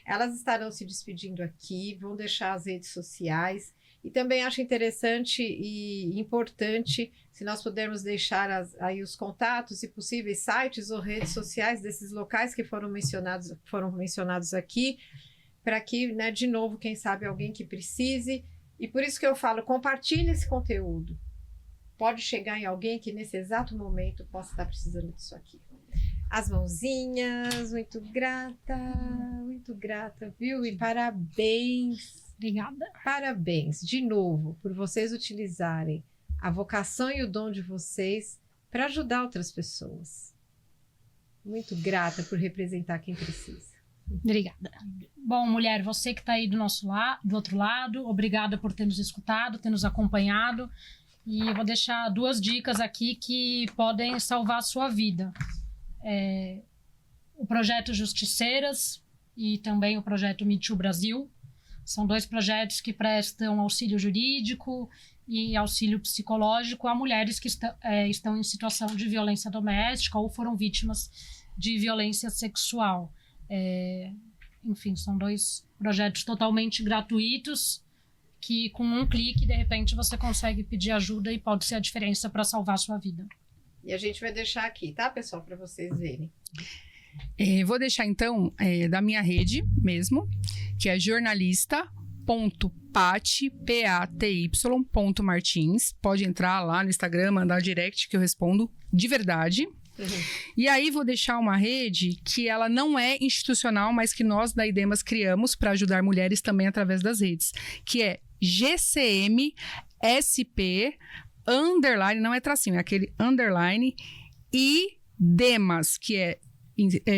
Elas estarão se despedindo aqui, vão deixar as redes sociais e também acho interessante e importante se nós pudermos deixar aí os contatos e possíveis sites ou redes sociais desses locais que foram mencionados aqui, para que, né, de novo, quem sabe alguém que precise. E por isso que eu falo, compartilhe esse conteúdo. Pode chegar em alguém que nesse exato momento possa estar precisando disso aqui. as mãozinhas, muito grata, viu? E parabéns. Obrigada. Parabéns, de novo, por vocês utilizarem a vocação e o dom de vocês para ajudar outras pessoas. Muito grata por representar quem precisa. Obrigada. Bom, mulher, você que está aí do outro lado, obrigada por ter nos escutado, ter nos acompanhado. E eu vou deixar 2 dicas aqui que podem salvar a sua vida. O projeto Justiceiras e também o projeto Me Too Brasil. São 2 projetos que prestam auxílio jurídico e auxílio psicológico a mulheres que estão em situação de violência doméstica ou foram vítimas de violência sexual. Enfim, são 2 projetos totalmente gratuitos que com um clique, de repente, você consegue pedir ajuda e pode ser a diferença para salvar a sua vida. E a gente vai deixar aqui, tá, pessoal, para vocês verem. Vou deixar, então, da minha rede mesmo, que é jornalista.paty.martins. Pode entrar lá no Instagram, mandar direct que eu respondo de verdade. E aí vou deixar uma rede que ela não é institucional, mas que nós da IDEMAS criamos para ajudar mulheres também através das redes, que é GCM-SP, underline, não é tracinho, é aquele underline, e DEMAS, que é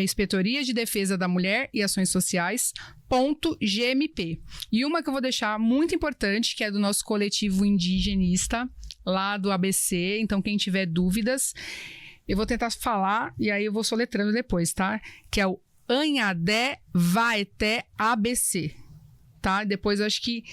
Inspetoria de Defesa da Mulher e Ações Sociais, .gmp. E uma que eu vou deixar muito importante, que é do nosso coletivo indigenista, lá do ABC, então quem tiver dúvidas, eu vou tentar falar, e aí eu vou soletrando depois, tá? Que é o Anhadé Vaeté ABC. Tá? Depois eu acho que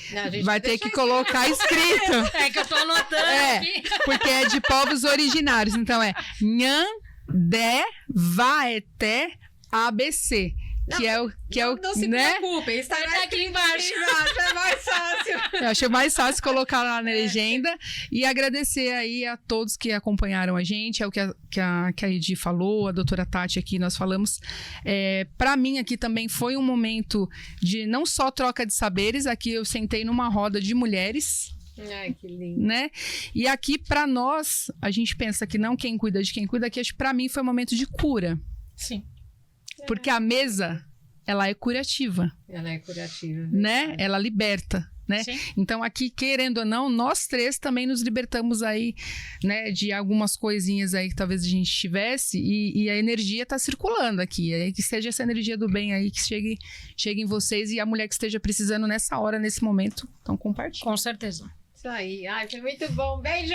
vai ter que colocar escrito. É que eu tô anotando aqui. Porque é de povos originários. Então é Nhandé Vaeté ABC. Não se preocupem, está aqui embaixo. É mais fácil. Eu achei mais fácil colocar lá na legenda. E agradecer aí a todos que acompanharam a gente. É o que a Edi falou, a doutora Tati aqui, nós falamos. Para mim aqui também foi um momento de não só troca de saberes. Aqui eu sentei numa roda de mulheres. Ai, que lindo. Né? E aqui, para nós, a gente pensa que não quem cuida de quem cuida, que para mim foi um momento de cura. Sim. Porque a mesa, ela é curativa. Ela é curativa. Né? Ela liberta, né? Sim. Então aqui, querendo ou não, nós 3 também nos libertamos aí, né? De algumas coisinhas aí que talvez a gente tivesse e a energia tá circulando aqui. Aí que seja essa energia do bem aí, que chegue em vocês e a mulher que esteja precisando nessa hora, nesse momento. Então compartilhe. Com certeza. Isso aí. Ai, foi muito bom. Beijo!